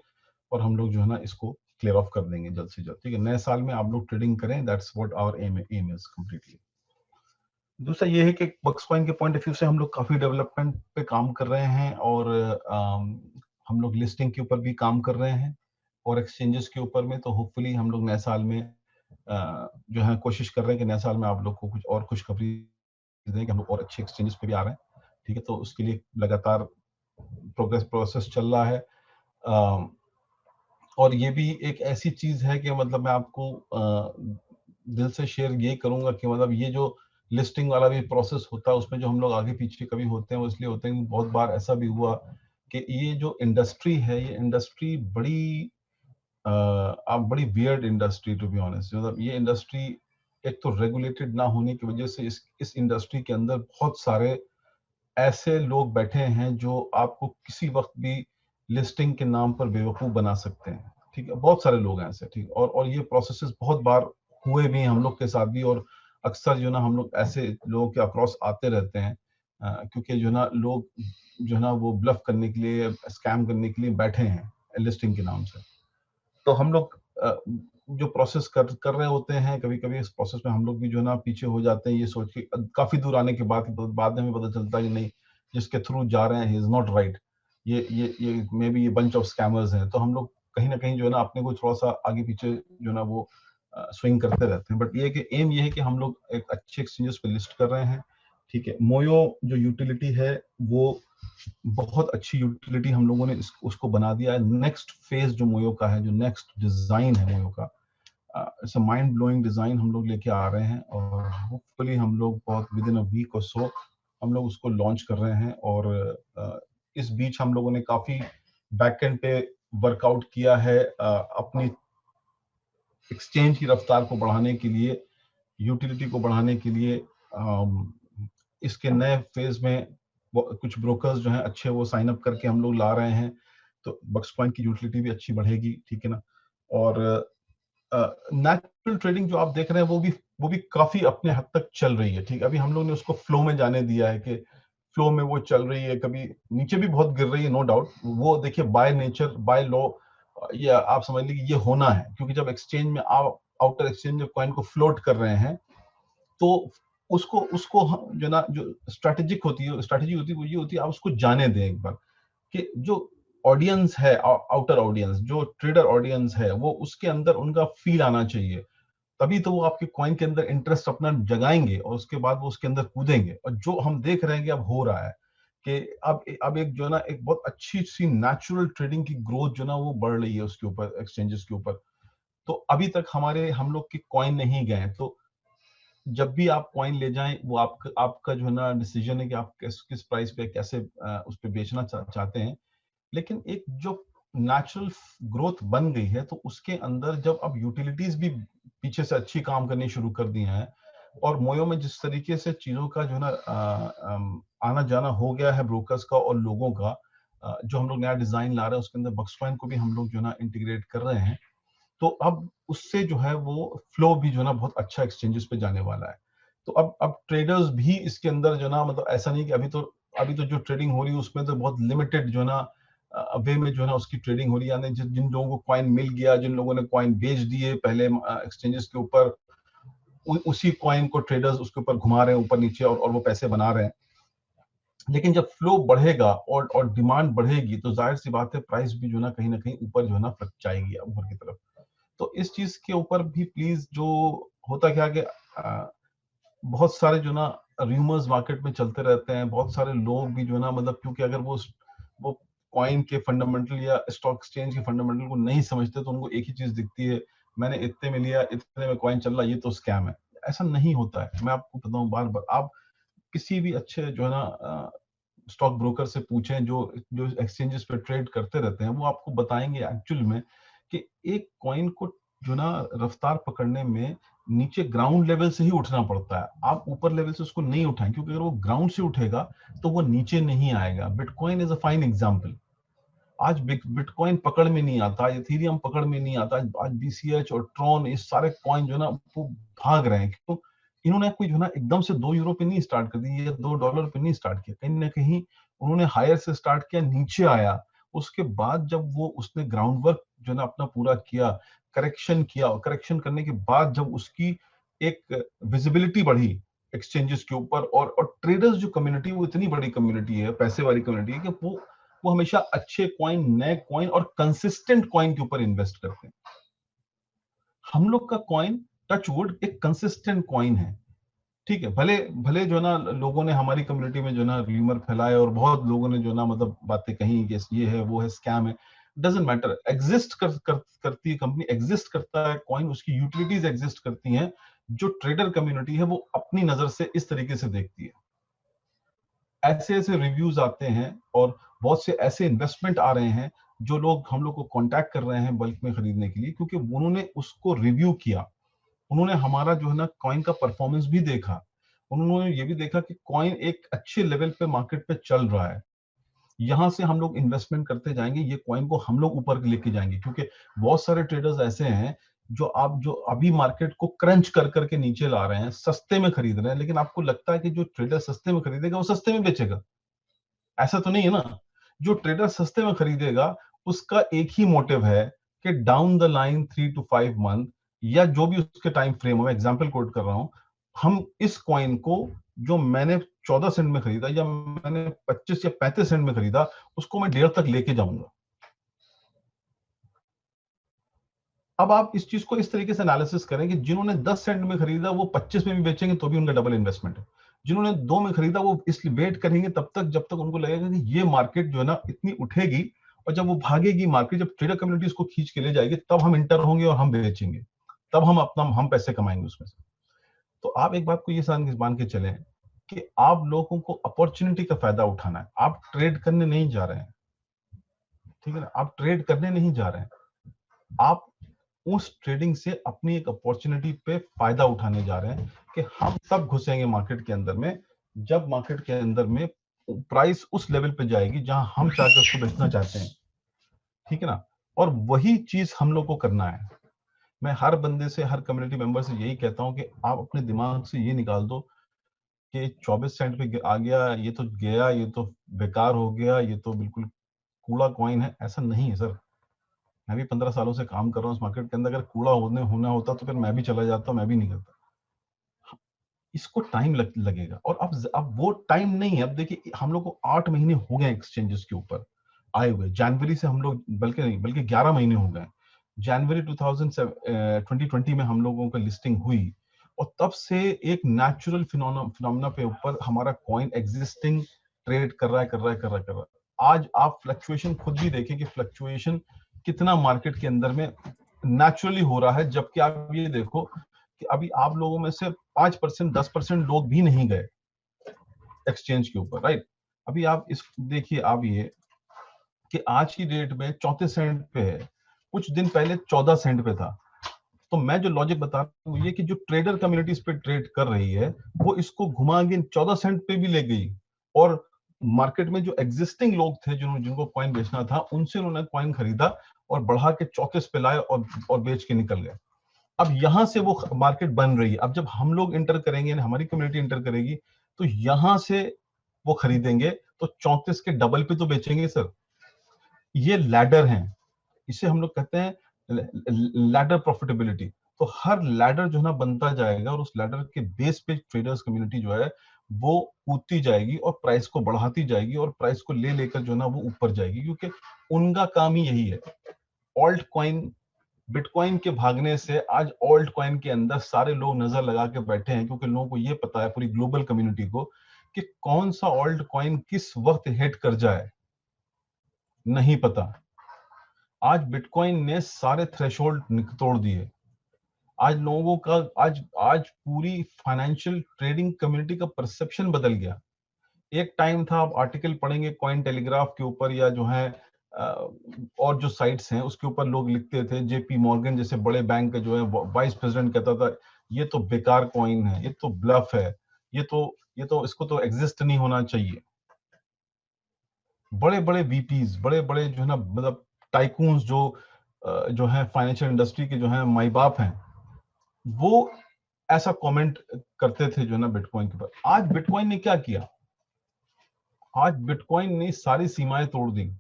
और हम लोग जो है ना इसको क्लियर ऑफ कर देंगे जल्द से जल्द। ठीक है, नए साल में आप लोग ट्रेडिंग करें, that's what our aim is completely. दूसरा ये है कि बक्स कॉइन के पॉइंट ऑफ व्यू से हम लोग काफी डेवलपमेंट पे काम कर रहे हैं, और हम लोग लिस्टिंग के ऊपर भी काम कर रहे हैं और एक्सचेंजेस के ऊपर में। तो होपफुली हम लोग नए साल में जो है कोशिश कर रहे हैं कि नए साल में आप लोग को कुछ और खुशखबरी दें कि हम लोग और अच्छे एक्सचेंजेस पे भी आ रहे हैं। ठीक है, तो उसके लिए लगातार प्रोसेस चल रहा है। और ये भी एक ऐसी चीज है कि मतलब मैं आपको दिल से शेयर ये करूंगा कि मतलब ये जो लिस्टिंग वाला भी प्रोसेस होता है उसमें जो हम लोग आगे पीछे कभी होते हैं वो इसलिए होते हैं कि बहुत बार ऐसा भी हुआ कि ये जो इंडस्ट्री है, ये इंडस्ट्री बड़ी आप बड़ी weird industry to be honest. मतलब ये इंडस्ट्री एक तो रेगुलेटेड ना होने की वजह से इस इंडस्ट्री के अंदर बहुत सारे ऐसे लोग बैठे हैं जो आपको किसी वक्त भी लिस्टिंग के नाम पर बेवकूफ बना सकते हैं। ठीक है, बहुत सारे लोग हैं ऐसे। ठीक, और ये प्रोसेसेस बहुत बार हुए भी हैं हम लोग के साथ भी, और अक्सर जो ना हम लोग ऐसे लोगों के अक्रॉस आते रहते हैं क्योंकि जो ना लोग जो ना वो ब्लफ करने के लिए, स्कैम करने के लिए बैठे हैं लिस्टिंग के नाम से। तो हम लोग जो प्रोसेस कर रहे होते हैं, कभी कभी इस प्रोसेस में हम लोग भी जो है ना पीछे हो जाते हैं, ये सोच के काफी दूर आने के बाद में हमें पता चलता है कि नहीं, जिसके थ्रू जा रहे हैं ही इज नॉट राइट, ये मे बी ये बंच ऑफ स्कैमर्स हैं। तो हम लोग कहीं ना कहीं जो है ना अपने को थोड़ा सा आगे पीछे जो ना वो स्विंग करते रहते हैं। बट ये कि एम ये है कि हम लोग एक अच्छे एक्सचेंजेस पे लिस्ट कर रहे हैं। ठीक है, मोयो जो यूटिलिटी है वो बहुत अच्छी यूटिलिटी हम लोगों ने उसको बना दिया है। नेक्स्ट फेज जो मोयो का है, जो नेक्स्ट डिजाइन है मोयो का, it's a mind blowing design हम लोग लेके आ रहे हैं, और होपफुली हम लोग बहुत विद इन अ वीक और सो हम लोग उसको लॉन्च कर रहे हैं। और इस बीच हम लोगों ने काफी बैकएंड पे वर्कआउट किया है अपनी एक्सचेंज की रफ्तार को बढ़ाने के लिए, यूटिलिटी को बढ़ाने के लिए। इसके नए फेज में कुछ ब्रोकर्स जो हैं अच्छे वो साइन अप करके हम लोग ला रहे हैं, तो बक्स कॉइन की यूटिलिटी भी अच्छी बढ़ेगी। ठीक है ना। और नेचुरल ट्रेडिंग जो आप देख रहे हैं वो भी काफी अपने हद तक चल रही है। ठीक, अभी हम लोग ने उसको फ्लो में जाने दिया है कि फ्लो में वो चल रही है, कभी नीचे भी बहुत गिर रही है, नो डाउट। वो देखिए बाय नेचर, बाय लॉ, ये आप समझ लीजिए ये होना है, क्योंकि जब एक्सचेंज में आप आउटर एक्सचेंज जब कॉइन को फ्लोट कर रहे हैं तो उसको उसको जो ना जो स्ट्रेटेजिक होती है, स्ट्रेटेजी होती है वो ये होती है, आप उसको जाने दें एक बार कि जो ऑडियंस है, आउटर ऑडियंस, जो ट्रेडर ऑडियंस है, वो उसके अंदर उनका फील आना चाहिए। तभी तो वो आपके कॉइन के अंदर इंटरेस्ट अपना जगाएंगे और उसके बाद वो उसके अंदर कूदेंगे। और जो हम देख रहे हैं कि अब हो रहा है कि अब एक जो है ना एक बहुत अच्छी सी नेचुरल ट्रेडिंग की ग्रोथ जो ना वो बढ़ रही है उसके ऊपर, एक्सचेंजेस के ऊपर। तो अभी तक हम लोग के कॉइन नहीं गए। तो जब भी आप कॉइन ले जाएं, वो आपका जो है ना डिसीजन है कि आप किस प्राइस पे कैसे उस पे बेचना चाहते हैं। लेकिन एक जो नेचुरल ग्रोथ बन गई है, तो उसके अंदर जब अब यूटिलिटीज भी पीछे से अच्छी काम करनी शुरू कर दी हैं, और मोयो में जिस तरीके से चीजों का जो है ना आना जाना हो गया है ब्रोकर्स का और लोगों का, जो हम लोग नया डिजाइन ला रहे हैं उसके अंदर बक्सकॉइन को भी हम लोग जो है ना इंटीग्रेट कर रहे हैं। तो अब उससे जो है वो फ्लो भी जो है ना बहुत अच्छा एक्सचेंजेस पे जाने वाला है। तो अब ट्रेडर्स भी इसके अंदर जो ना, मतलब ऐसा नहीं कि अभी तो जो ट्रेडिंग हो रही है उसमें तो बहुत लिमिटेड जो है ना वे में जो है ना उसकी ट्रेडिंग हो रही है। यानी जिन लोगों को कॉइन मिल गया, जिन लोगों ने कॉइन बेच दिए पहले एक्सचेंजेस के ऊपर, उसी कॉइन को ट्रेडर्स उसके ऊपर घुमा रहे हैं ऊपर नीचे, और वो पैसे बना रहे हैं। लेकिन जब फ्लो बढ़ेगा और डिमांड बढ़ेगी, तो जाहिर सी बात है प्राइस भी जो ना कहीं ऊपर जो है ना जाएगी ऊपर की तरफ। तो इस चीज के ऊपर भी प्लीज, जो होता क्या कि बहुत सारे जो ना रूमर्स मार्केट में चलते रहते हैं, बहुत सारे लोग भी जो है ना, मतलब क्योंकि अगर वो कॉइन के फंडामेंटल या स्टॉक एक्सचेंज के फंडामेंटल को नहीं समझते, तो उनको एक ही चीज दिखती है, मैंने इतने में लिया, इतने में कॉइन चल रहा, ये तो स्कैम है। ऐसा नहीं होता है। मैं आपको बताऊं बार बार, आप किसी भी अच्छे जो है ना स्टॉक ब्रोकर से पूछें जो जो एक्सचेंजेस पे ट्रेड करते रहते हैं, वो आपको बताएंगे एक्चुअल में कि एक कॉइन को जो ना रफ्तार पकड़ने में नीचे ग्राउंड लेवल से ही उठना पड़ता है। आप ऊपर लेवल से उसको नहीं उठाएं, क्योंकि अगर वो ग्राउंड से उठेगा तो वो नीचे नहीं आएगा। Bitcoin is a fine example. आज बिटकॉइन पकड़ में नहीं आता, इथेरियम पकड़ में नहीं आता, आज बीसीएच और ट्रॉन, ये सारे कॉइन जो ना वो भाग रहे हैं। क्यों? इन्होंने कोई जो ना एकदम से €2 पे नहीं स्टार्ट कर दी या $2 पे नहीं स्टार्ट किया, कहीं ना कहीं उन्होंने हायर से स्टार्ट किया, नीचे आया। उसके बाद जब वो उसने ग्राउंड वर्क जो ना अपना पूरा किया, करेक्शन किया, और करेक्शन करने के बाद जब उसकी एक विजिबिलिटी बढ़ी, एक्सचेंजेस के ऊपर, और ट्रेडर्स जो कम्युनिटी वो इतनी बड़ी कम्युनिटी है, पैसे वाली कम्युनिटी है कि वो हमेशा अच्छे कॉइन, नए कॉइन और कंसिस्टेंट कॉइन के ऊपर इन्वेस्ट करते हैं। हम लोग का कॉइन टचवुड एक कंसिस्टेंट कॉइन है, ठीक है। भले भले जो ना लोगों ने हमारी कम्युनिटी में जो ना र्यूमर फैलाए और बहुत लोगों ने जो ना मतलब बातें कही कि ये है वो है, स्कैम है, डजेंट मैटर। एग्जिस्ट करती है कंपनी, एग्जिस्ट करता है कॉइन, उसकी यूटिलिटीज एग्जिस्ट करती हैं। जो ट्रेडर कम्युनिटी है वो अपनी नजर से इस तरीके से देखती है। ऐसे ऐसे रिव्यूज आते हैं और बहुत से ऐसे इन्वेस्टमेंट आ रहे हैं जो लोग हम लोग को कांटेक्ट कर रहे हैं बल्क में खरीदने के लिए, क्योंकि उन्होंने उसको रिव्यू किया, उन्होंने हमारा जो है ना कॉइन का परफॉर्मेंस भी देखा, उन्होंने ये भी देखा कि कॉइन एक अच्छे लेवल पे मार्केट पे चल रहा है, यहां से हम लोग इन्वेस्टमेंट करते जाएंगे, ये कॉइन को हम लोग ऊपर लेके जाएंगे। क्योंकि बहुत सारे ट्रेडर्स ऐसे हैं जो अभी मार्केट को क्रंच कर करके नीचे ला रहे हैं, सस्ते में खरीद रहे हैं, लेकिन आपको लगता है कि जो ट्रेडर सस्ते में खरीदेगा वो सस्ते में बेचेगा? ऐसा तो नहीं है ना। जो ट्रेडर सस्ते में खरीदेगा उसका एक ही मोटिव है कि down the line 3 to 5 month या जो भी उसके टाइम फ्रेम हो, एग्जांपल कोट कर रहा हूं, हम इस कॉइन को जो मैंने 14 सेंट में खरीदा या मैंने 25 या 35 सेंट में खरीदा, उसको मैं 1.5 तक लेके जाऊंगा। अब आप इस चीज को इस तरीके से एनालिसिस करें कि जिन्होंने 10 सेंट में खरीदा वो 25 में भी बेचेंगे तो भी उनका डबल इन्वेस्टमेंट है। जिन्होंने 2 में खरीदा वो इसलिए वेट करेंगे तब तक जब तक उनको लगेगा कि ये मार्केट जो है ना इतनी उठेगी, और जब वो भागेगी मार्केट, जब ट्रेडर कम्युनिटी उसको खींच के ले जाएगी, तब हम इंटर होंगे और हम बेचेंगे, तब हम पैसे कमाएंगे उसमें से। तो आप एक बात को ये मान के चलें कि आप लोगों को अपॉर्चुनिटी का फायदा उठाना है, आप ट्रेड करने नहीं जा रहे हैं, ठीक है ना, आप ट्रेड करने नहीं जा रहे हैं, आप उस ट्रेडिंग से अपनी एक अपॉर्चुनिटी पे फायदा उठाने जा रहे हैं कि हम तब घुसेंगे मार्केट के अंदर में जब मार्केट के अंदर में प्राइस उस लेवल पे जाएगी जहां हम चाहकर उसको बेचना चाहते हैं, ठीक है ना। और वही चीज हम लोग को करना है। मैं हर बंदे से, हर कम्युनिटी मेंबर से यही कहता हूं कि आप अपने दिमाग से ये निकाल दो कि 24 सेंट पे आ गया, ये तो गया, ये तो बेकार हो गया, ये तो बिल्कुल कूड़ा कॉइन है। ऐसा नहीं है सर। मैं भी 15 सालों से काम कर रहा हूँ इस मार्केट के अंदर, अगर कूड़ा होना होता तो फिर मैं भी चला जाता, मैं भी नहीं करता। इसको टाइम लगेगा, और अब वो टाइम नहीं है। अब देखिए हम लोग को 8 महीने हो गए एक्सचेंजेस के ऊपर आए हुए, जनवरी से हम लोग, बल्कि नहीं बल्कि 11 महीने हो गए। जनवरी 2020 में हम लोगों का लिस्टिंग हुई, और तब से एक नेचुरल फिनोमेना पे ऊपर हमारा कॉइन एग्जिस्टिंग ट्रेड कर रहा है, कर रहा है, कर रहा है, कर रहा है। आज आप फ्लक्चुएशन खुद भी देखें कि फ्लक्चुएशन कितना मार्केट के अंदर में नेचुरली हो रहा है, जबकि आप ये देखो कि अभी आप लोगों में से 5%, 10% लोग भी नहीं गए एक्सचेंज के ऊपर, राइट। अभी आप इस देखिए, आप ये कि आज की डेट में 34 सेंट पे है, कुछ दिन पहले 14 सेंट पे था। तो मैं जो लॉजिक बता रहा हूँ ये कि जो ट्रेडर कम्युनिटी इस पे ट्रेड कर रही है वो इसको घुमा के 14 सेंट पे भी ले गई, और मार्केट में जो एग्जिस्टिंग लोग थे जिनको कॉइन बेचना था, उनसे उन्होंने कॉइन खरीदा और बढ़ा के 34 पे लाए और बेच के निकल गए। अब यहां से वो मार्केट बन रही है। अब जब हम लोग इंटर करेंगे, हमारी कम्युनिटी इंटर करेगी, तो यहां से वो खरीदेंगे तो 34 के डबल पे तो बेचेंगे सर। ये लैडर है, इसे हम लोग कहते हैं लैडर प्रॉफिटेबिलिटी। तो हर लैडर जो है ना बनता जाएगा, और उस लैडर के बेस पे ट्रेडर्स कम्युनिटी जो है वो कूदती जाएगी और प्राइस को बढ़ाती जाएगी, और प्राइस को ले लेकर जो है ना वो ऊपर जाएगी, क्योंकि उनका काम ही यही है। ऑल्ट कॉइन, बिटकॉइन के भागने से आज ऑल्ट कॉइन के अंदर सारे लोग नजर लगा के बैठे हैं, क्योंकि लोगों को ये पता है, पूरी ग्लोबल कम्युनिटी को, कि कौन सा ऑल्ट कॉइन किस वक्त हिट कर जाए, नहीं पता। आज बिटकॉइन ने सारे थ्रेशोल्ड तोड़ दिए। आज लोगों का, आज आज पूरी फाइनेंशियल ट्रेडिंग कम्युनिटी का परसेप्शन बदल गया। एक टाइम था, आप आर्टिकल पढ़ेंगे कॉइन टेलीग्राफ के ऊपर या जो है और जो साइट्स हैं उसके ऊपर, लोग लिखते थे, जेपी मॉर्गन जैसे बड़े बैंक का जो है वाइस प्रेसिडेंट कहता था ये तो बेकार कॉइन है, ये तो ब्लफ है, ये तो इसको तो एग्जिस्ट नहीं होना चाहिए। बड़े बड़े वीपीज, बड़े बड़े जो है ना मतलब टाइकून्स, जो है फाइनेंशियल इंडस्ट्री के जो है माई बाप हैं, वो ऐसा कमेंट करते थे जो है ना बिटकॉइन के ऊपर। आज बिटकॉइन ने क्या किया? आज बिटकॉइन ने सारी सीमाएं तोड़ दी।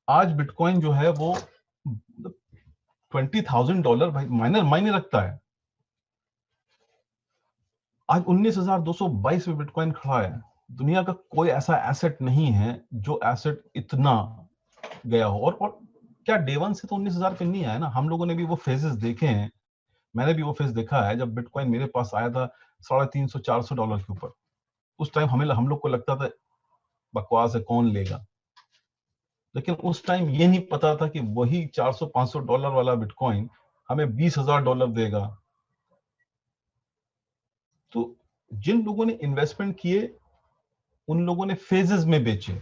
आज बिटकॉइन जो है वो $20,000 भाई मायने रखता है। आज 19,222 में बिटकॉइन खड़ा है। दुनिया का कोई ऐसा एसेट नहीं है जो एसेट इतना गया हो। और क्या डे वन से तो 19,000 पे नहीं आया ना, हम लोगों ने भी वो फेजेस देखे हैं। मैंने भी वो फेज देखा है जब बिटकॉइन मेरे पास आया था $350-400 के ऊपर। उस टाइम हम लोग को लगता था बकवास है, कौन लेगा। लेकिन उस टाइम ये नहीं पता था कि वही $400-500 वाला बिटकॉइन हमें $20,000 देगा। तो जिन लोगों ने इन्वेस्टमेंट किए उन लोगों ने फेजेस में बेचे।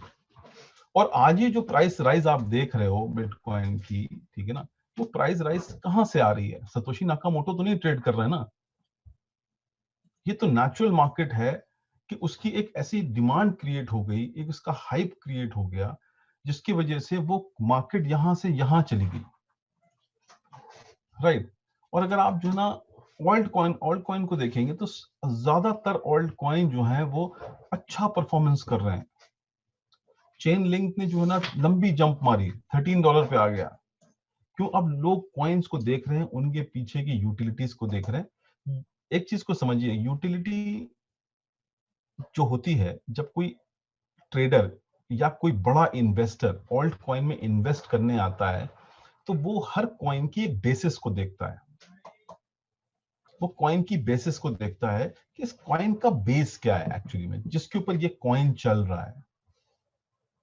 और आज ये जो प्राइस राइज आप देख रहे हो बिटकॉइन की, ठीक है ना, वो प्राइस राइज कहां से आ रही है? सतोशी नाकामोटो तो नहीं ट्रेड कर रहे हैं ना। ये तो नेचुरल मार्केट है कि उसकी एक ऐसी डिमांड क्रिएट हो गई, एक उसका हाइप क्रिएट हो गया, जिसकी वजह से वो मार्केट यहां से यहां चली गई, राइट। और अगर आप जो है ना ऑल्ट कॉइन को देखेंगे तो ज्यादातर ऑल्ट कॉइन जो है वो अच्छा परफॉर्मेंस कर रहे हैं। चेन लिंक ने जो है ना लंबी जंप मारी, $13 पे आ गया। क्यों? अब लोग कॉइन्स को देख रहे हैं, उनके पीछे की यूटिलिटीज को देख रहे हैं। एक चीज को समझिए, यूटिलिटी जो होती है, जब कोई ट्रेडर या कोई बड़ा इन्वेस्टर ऑल्ट कॉइन में इन्वेस्ट करने आता है तो वो हर कॉइन की एक बेसिस को देखता है। वो कॉइन की बेसिस को देखता है कि इस कॉइन का बेस क्या है एक्चुअली में, जिसके ऊपर ये कॉइन चल रहा है,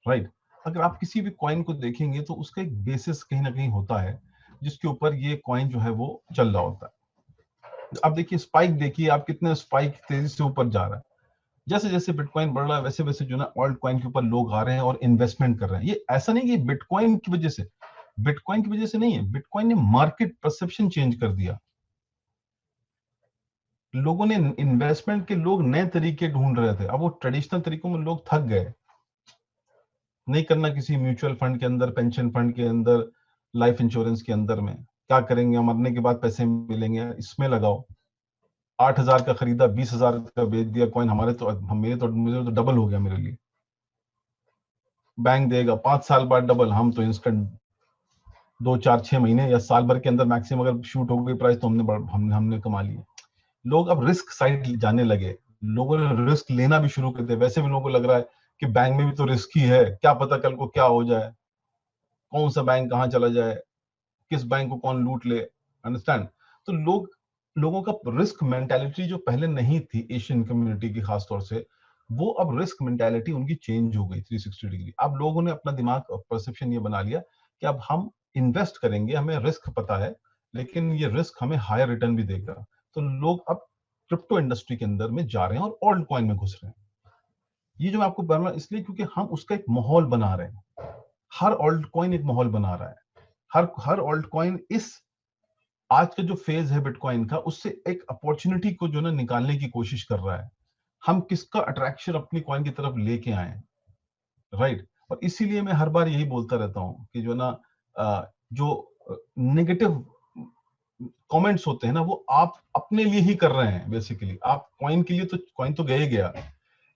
राइट। अगर आप किसी भी कॉइन को देखेंगे तो उसका एक बेसिस कहीं ना कहीं होता है जिसके ऊपर ये कॉइन जो है वो चल रहा होता है। अब देखिए स्पाइक, देखिए आप कितने स्पाइक तेजी से ऊपर जा रहा है। जैसे जैसे बिटकॉइन बढ़ रहा है वैसे वैसे जो ना ऑल्ट कॉइन के ऊपर लोग आ रहे हैं और इन्वेस्टमेंट कर रहे हैं। ये ऐसा नहीं कि बिटकॉइन की वजह से, बिटकॉइन की वजह से नहीं है, बिटकॉइन ने मार्केट परसेप्शन चेंज कर दिया। लोगों ने इन्वेस्टमेंट के लोग नए तरीके ढूंढ रहे थे, अब वो ट्रेडिशनल तरीकों में लोग थक गए। नहीं करना किसी म्यूचुअल फंड के अंदर, पेंशन फंड के अंदर, लाइफ इंश्योरेंस के अंदर में, क्या करेंगे, मरने के बाद पैसे मिलेंगे, इसमें लगाओ। 8,000 का खरीदा, 20,000 का बेच दिया कॉइन। हमारे तो मुझे तो डबल हो गया मेरे लिए। बैंक देगा 5 साल बाद डबल, हम तो इंस्टेंट 2 4 6 महीने या साल भर के अंदर मैक्सिमम अगर शूट हो गई प्राइस तो हमने कमा लिया। लोग अब रिस्क साइड जाने लगे, लोगों ने रिस्क लेना भी शुरू कर दिया। वैसे भी लोगों को लग रहा है कि बैंक में भी तो रिस्क ही है, क्या पता कल को क्या हो जाए, कौन सा बैंक कहाँ चला जाए, किस बैंक को कौन लूट ले, अंडरस्टैंड। तो लोगों का रिस्क मेंटालिटी जो पहले नहीं थी एशियन कम्युनिटी की खासतौर से, वो अब रिस्क मेंटालिटी उनकी चेंज हो गई 360 डिग्री। अब लोगों ने अपना दिमाग परसेप्शन ये बना लिया कि अब हम इन्वेस्ट करेंगे, हमें रिस्क पता है, लेकिन ये रिस्क हमें हायर रिटर्न भी देगा। तो लोग अब क्रिप्टो इंडस्ट्री के अंदर में जा रहे हैं और ऑल्ट कॉइन में घुस रहे हैं। ये जो मैं आपको बता रहा हूं इसलिए क्योंकि हम उसका एक माहौल बना रहे हैं। हर ऑल्ट कॉइन एक माहौल बना रहा है। हर ऑल्ट कॉइन इस आज का जो फेज है बिटकॉइन का, उससे एक अपॉर्चुनिटी को जो ना निकालने की कोशिश कर रहा है। हम किसका अट्रैक्शन अपनी कॉइन की तरफ लेके आए, राइट। और इसीलिए मैं हर बार यही बोलता रहता हूँ कि जो ना जो नेगेटिव कमेंट्स होते हैं ना, वो आप अपने लिए ही कर रहे हैं बेसिकली। आप कॉइन के लिए तो, कॉइन तो गए गया,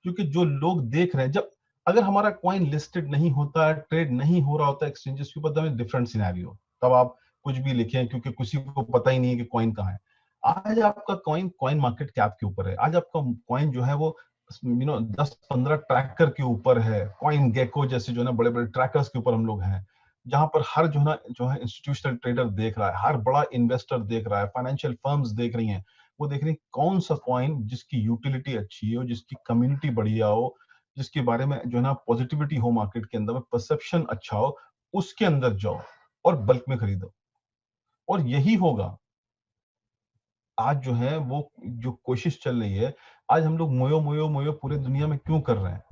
क्योंकि जो लोग देख रहे हैं, जब अगर हमारा कॉइन लिस्टेड नहीं होता, ट्रेड नहीं हो रहा होता एक्सचेंजेस के ऊपर, तब डिफरेंट सिनेरियो, तब आप कुछ भी लिखें क्योंकि किसी को पता ही नहीं है कि कॉइन कहाँ है। आज आपका कॉइन कॉइन मार्केट कैप के ऊपर है। आज आपका कॉइन जो है वो 10-15 ट्रैकर के ऊपर है। कॉइन गेको जैसे जो है ना बड़े बड़े ट्रैकर्स के ऊपर हम लोग हैं, जहां पर हर जो है इंस्टीट्यूशनल ट्रेडर देख रहा है, हर बड़ा इन्वेस्टर देख रहा है, फाइनेंशियल फर्म्स देख रही हैं। वो देख रही हैं कौन सा कॉइन जिसकी यूटिलिटी अच्छी हो, जिसकी कम्युनिटी बढ़िया हो, जिसके बारे में जो है ना पॉजिटिविटी हो, मार्केट के अंदर में परसेप्शन अच्छा हो, उसके अंदर जाओ और बल्क में खरीदो। और यही होगा आज जो है वो जो कोशिश चल रही है। आज हम लोग मोयो मोयो मोयो पूरे दुनिया में क्यों कर रहे हैं?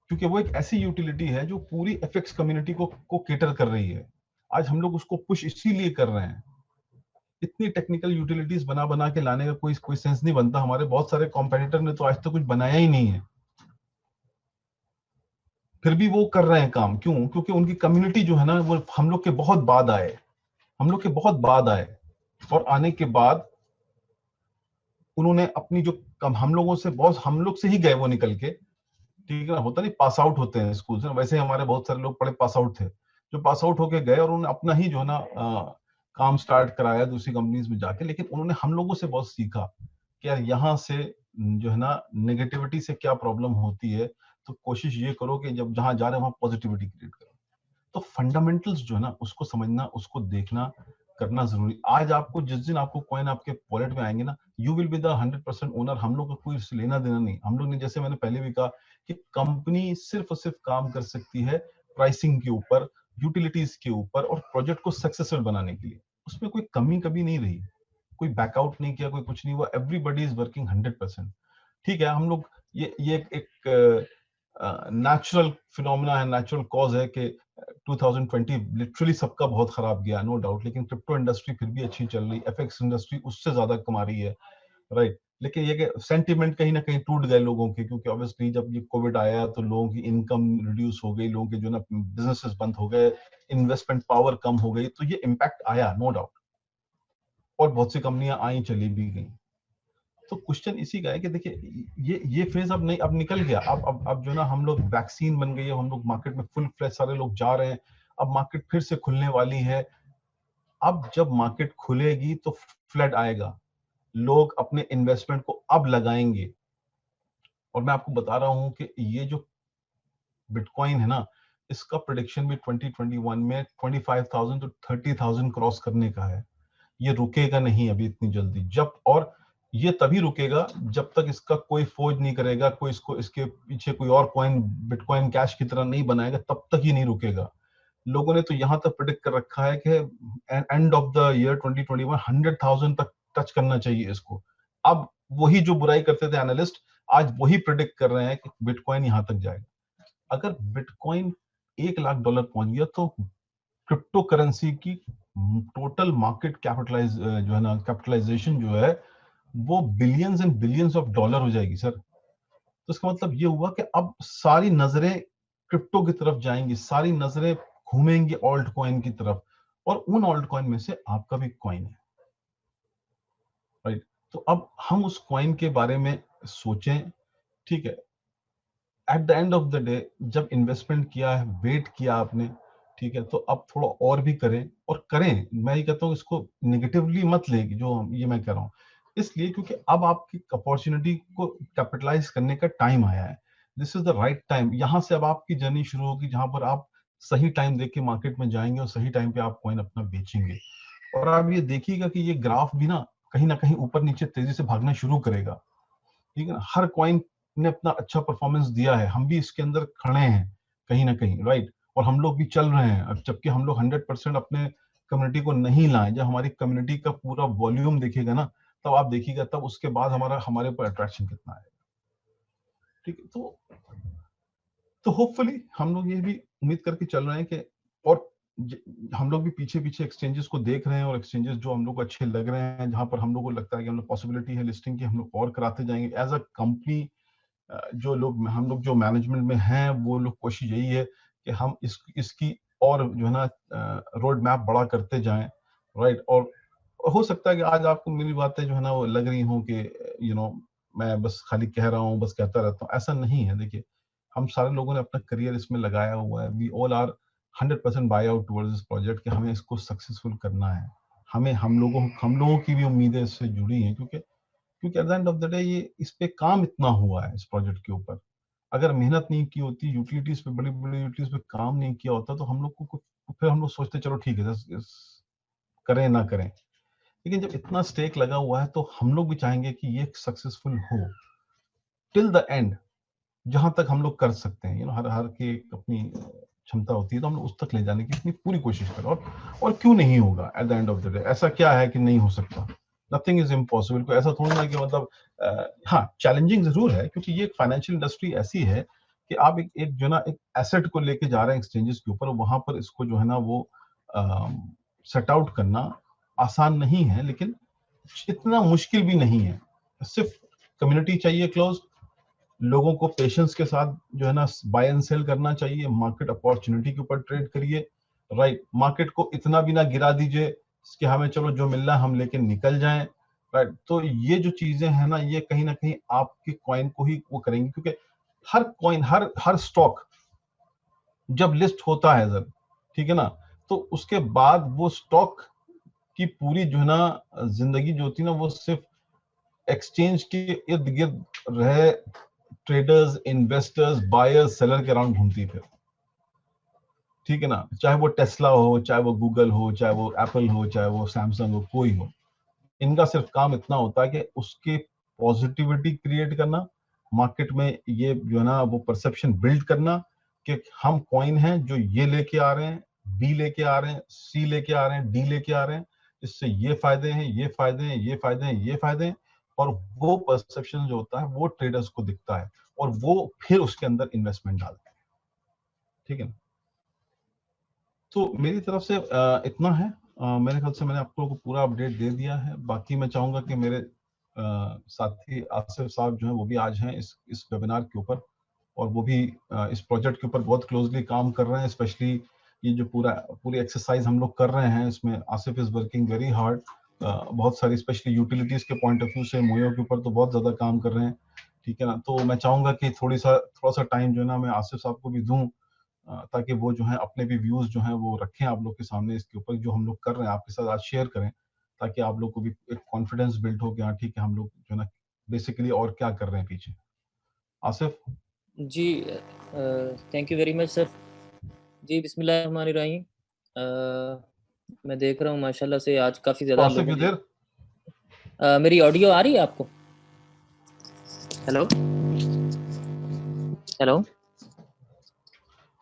क्योंकि वो एक ऐसी यूटिलिटी है जो पूरी एफएक्स कम्युनिटी को केटर कर रही है। आज हम लोग उसको पुश इसीलिए कर रहे हैं। इतनी टेक्निकल यूटिलिटीज बना बना के लाने का कोई सेंस नहीं बनता। हमारे बहुत सारे कॉम्पिटिटर ने तो आज तक कुछ बनाया ही नहीं है, फिर भी वो कर रहे हैं काम। क्यों? क्योंकि उनकी कम्युनिटी जो है ना वो हम लोग के बहुत बाद आए, हम लोग के बहुत बाद आए। और आने के बाद उन्होंने अपनी जो कम, हम लोगों से बहुत, हम लोग से ही गए वो निकल के, ठीक है ना। होता नहीं, पास आउट होते हैं स्कूल से, वैसे ही हमारे बहुत सारे लोग पढ़े पास आउट थे, जो पास आउट होके गए और उन्होंने अपना ही जो है ना काम स्टार्ट कराया दूसरी कंपनीज में जाके। लेकिन उन्होंने हम लोगों से बहुत सीखा कि यार यहाँ से जो है ना नेगेटिविटी से क्या प्रॉब्लम होती है, तो कोशिश ये करो कि जब जहां जा रहे हो वहां पॉजिटिविटी क्रिएट करो। तो फंडामेंटल्स जो है ना उसको समझना, उसको देखना, करना जरूरी। आज आपको जिस दिन आपको कॉइन आपके वॉलेट में आएंगे ना, you will be the 100% owner. हम लोग का कोई इससे लेना देना नहीं। हम लोग ने, जैसे मैंने पहले भी कहा, कि कंपनी सिर्फ और सिर्फ काम कर सकती है प्राइसिंग के ऊपर, यूटिलिटीज के ऊपर और प्रोजेक्ट को सक्सेसफुल बनाने के लिए। उसमें कोई कमी कभी नहीं रही, कोई बैकआउट नहीं किया, कोई कुछ नहीं हुआ। Everybody is working 100%। ठीक है, हम लोग ये एक नेचुरल फिनोमिना है, नेचुरल कॉज है कि 2020 लिटरली सबका बहुत खराब गया, नो डाउट। लेकिन क्रिप्टो इंडस्ट्री फिर भी अच्छी चल रही, एफएक्स इंडस्ट्री उससे ज्यादा कमा रही है, राइट। लेकिन ये कि सेंटिमेंट कहीं ना कहीं टूट गए लोगों के, क्योंकि ऑब्वियसली जब ये कोविड आया तो लोगों की इनकम रिड्यूस हो गई, लोगों के जो ना बिजनेसेस बंद हो गए, इन्वेस्टमेंट पावर कम हो गई, तो ये इम्पैक्ट आया, नो डाउट। और बहुत सी कंपनियां आई, चली भी गई। तो क्वेश्चन इसी का है कि देखिए ये फेज अब नहीं, अब निकल गया। अब जो ना हम लोग वैक्सीन बन गई है, हम लोग मार्केट में फुल फ्लैश सारे लोग जा रहे हैं। अब मार्केट फिर से खुलने वाली है। अब जब मार्केट खुलेगी तो फ्लड आएगा, लोग अपने इन्वेस्टमेंट को अब लगाएंगे। और मैं आपको बता रहा हूं कि ये जो बिटकॉइन है ना, इसका प्रेडिक्शन भी 2021 में 25,000 to 30,000 क्रॉस करने का है। ये रुकेगा नहीं अभी इतनी जल्दी। जब, और ये तभी रुकेगा जब तक इसका कोई फौज नहीं करेगा, कोई इसको इसके पीछे कोई और कॉइन बिटकॉइन कैश की तरह नहीं बनाएगा, तब तक ये नहीं रुकेगा। लोगों ने तो यहां तक प्रिडिक्ट कर रखा है कि एंड ऑफ द ईयर 2021 100,000 तक टच करना चाहिए इसको। अब वही जो बुराई करते थे एनालिस्ट, आज वही प्रिडिक्ट कर रहे हैं कि बिटकॉइन यहां तक जाएगा। अगर बिटकॉइन $1 लाख पहुंच गया तो क्रिप्टो करेंसी की टोटल मार्केट कैपिटलाइज जो है ना, कैपिटलाइजेशन जो है, वो billions and billions of dollar हो जाएगी सर। तो इसका मतलब ये हुआ कि अब सारी नजरें क्रिप्टो की तरफ जाएंगी, सारी नजरें घूमेंगी ऑल्ट कॉइन की तरफ, और उन ऑल्ट कॉइन में से आपका भी कॉइन है, राइट। तो अब हम उस कॉइन के बारे में सोचें, ठीक है। At the end of the day जब इन्वेस्टमेंट किया है, वेट किया आपने, ठीक है, तो अब थोड़ा और भी करें, और करें। मैं ये कहता हूँ इसको निगेटिवली मत लें जो ये मैं कह रहा हूँ, इसलिए क्योंकि अब आपकी अपॉर्चुनिटी को कैपिटलाइज करने का टाइम आया है। This is the right time. यहाँ से अब आपकी जर्नी शुरू होगी, जहां पर आप सही टाइम देख के मार्केट में जाएंगे और सही टाइम पे आप कॉइन अपना बेचेंगे। और आप ये देखिएगा कि ये ग्राफ भी ना कहीं ऊपर नीचे तेजी से भागना शुरू करेगा, ठीक है ना। हर कॉइन ने अपना अच्छा परफॉर्मेंस दिया है, हम भी इसके अंदर खड़े हैं कहीं ना कहीं, राइट। और हम लोग भी चल रहे हैं। अब जबकि हम लोग 100% अपने कम्युनिटी को नहीं लाए, जब हमारी कम्युनिटी का पूरा वॉल्यूम देखेगा ना, तब आप देखिएगा, तब उसके बाद हमारे ऊपर अट्रैक्शन कितना है, ठीक है। तो होपफुली हम लोग ये भी उम्मीद करके चल रहे हैं कि, और हम लोग भी पीछे पीछे एक्सचेंजेस को देख रहे हैं, और एक्सचेंजेस जो हम लोग को अच्छे लग रहे हैं, जहां पर हम लोग को लगता है कि हम लोग पॉसिबिलिटी है लिस्टिंग की, हम लोग और कराते जाएंगे एज अ कंपनी। जो लोग, हम लोग जो मैनेजमेंट में हैं, वो लोग कोशिश यही है कि हम इसकी और जो है ना रोड मैप बड़ा करते जाएं, राइट। और हो सकता है कि आज आपको मेरी बातें जो है ना वो लग रही हूँ कि मैं बस खाली कह रहा हूँ, बस कहता रहता हूँ, ऐसा नहीं है। देखिए, हम सारे लोगों ने अपना करियर इसमें लगाया हुआ है। We all are 100% buy out towards this project, कि हमें इसको सक्सेसफुल करना है। हमें, हम लोगों की भी उम्मीदें इससे जुड़ी हैं, क्योंकि at the end of the day ये इस पे काम इतना हुआ है इस प्रोजेक्ट के ऊपर। अगर मेहनत नहीं की होती, यूटिलिटीज पे, बड़ी बड़ी यूटिलिटीज पे काम नहीं किया होता, तो हम लोग को फिर हम लोग सोचते चलो ठीक है, करें ना करें। लेकिन जब इतना स्टेक लगा हुआ है, तो हम लोग भी चाहेंगे कि ये सक्सेसफुल हो टिल द एंड, जहां तक हम लोग कर सकते हैं। हर हर की अपनी क्षमता होती है, तो हम लोग उस तक ले जाने की अपनी पूरी कोशिश करें। और क्यों नहीं होगा at the end of the day, ऐसा क्या है कि नहीं हो सकता। Nothing is impossible. कोई ऐसा थोड़ा ना कि मतलब हाँ, चैलेंजिंग जरूर है, क्योंकि ये फाइनेंशियल इंडस्ट्री ऐसी है कि आप एक जो ना एक एसेट को लेके जा रहे हैं एक्सचेंजेस के ऊपर, वहां पर इसको जो है ना वो सेट आउट करना आसान नहीं है, लेकिन इतना मुश्किल भी नहीं है। सिर्फ कम्युनिटी चाहिए क्लोज, लोगों को पेशेंस के साथ जो है ना बाय एंड सेल करना चाहिए, मार्केट अपॉर्चुनिटी के ऊपर ट्रेड करिए, राइट। मार्केट को इतना भी ना गिरा दीजिए कि हमें चलो जो मिल रहा है हम लेके निकल जाएं, राइट। तो ये जो चीजें हैं ना, ये कहीं ना कहीं आपके कॉइन को ही वो करेंगे, क्योंकि हर कॉइन, हर स्टॉक जब लिस्ट होता है सर, ठीक है ना, तो उसके बाद वो स्टॉक की पूरी जो है ना जिंदगी जो होती है ना, वो सिर्फ एक्सचेंज के इर्द गिर्द रहे ट्रेडर्स, इन्वेस्टर्स, बायर्स, सेलर के अराउंड घूमती फिर, ठीक है ना। चाहे वो टेस्ला हो, चाहे वो गूगल हो, चाहे वो एप्पल हो, चाहे वो सैमसंग हो, कोई हो, इनका सिर्फ काम इतना होता है कि उसके पॉजिटिविटी क्रिएट करना, मार्केट में ये जो है ना वो परसेप्शन बिल्ड करना कि हम कॉइन हैं जो ये लेके आ रहे हैं, बी लेके आ रहे हैं, सी लेके आ रहे हैं, डी लेके आ रहे हैं, इससे ये फायदे हैं, ये फायदे हैं, ये फायदे हैं, ये फायदे हैं। और वो परसेप्शन जो होता है वो ट्रेडर्स को दिखता है और वो फिर उसके अंदर इन्वेस्टमेंट डालते हैं, ठीक है ना। तो मेरी तरफ से इतना है। मेरे ख्याल से मैंने आप लोगों को पूरा अपडेट दे दिया है। बाकी मैं चाहूंगा कि मेरे साथी आसिफ साहब जो है वो भी आज हैं इस वेबिनार के ऊपर, और वो भी इस प्रोजेक्ट के ऊपर बहुत क्लोजली काम कर रहे हैं। स्पेशली ये जो पूरी एक्सरसाइज हम लोग कर रहे हैं, इसमें Asif is working very hard. बहुत सारी स्पेशली यूटिलिटीज के पॉइंट ऑफ व्यू से मोयो के ऊपर तो बहुत ज्यादा काम कर रहे हैं, ठीक है ना। तो मैं चाहूंगा कि थोड़ा सा टाइम जो है ना मैं आसिफ साहब को भी दूं, ताकि वो जो है अपने भी व्यूज जो है वो रखें आप लोग के सामने इसके ऊपर, जो हम लोग कर रहे हैं आपके साथ आज शेयर करें, ताकि आप लोग को भी एक कॉन्फिडेंस बिल्ड हो गया, ठीक है, हम लोग जो है ना बेसिकली और क्या कर रहे हैं पीछे। Asif ji, thank you very much sir. जी, बिस्मिल्लाहिर्रहमानिर्रहीम। मैं देख रहा हूँ माशाल्लाह से आज काफ़ी तो ज़्यादा आसिफ लोगों यू ने देयर? मेरी ऑडियो आ रही है आपको? Hello hello.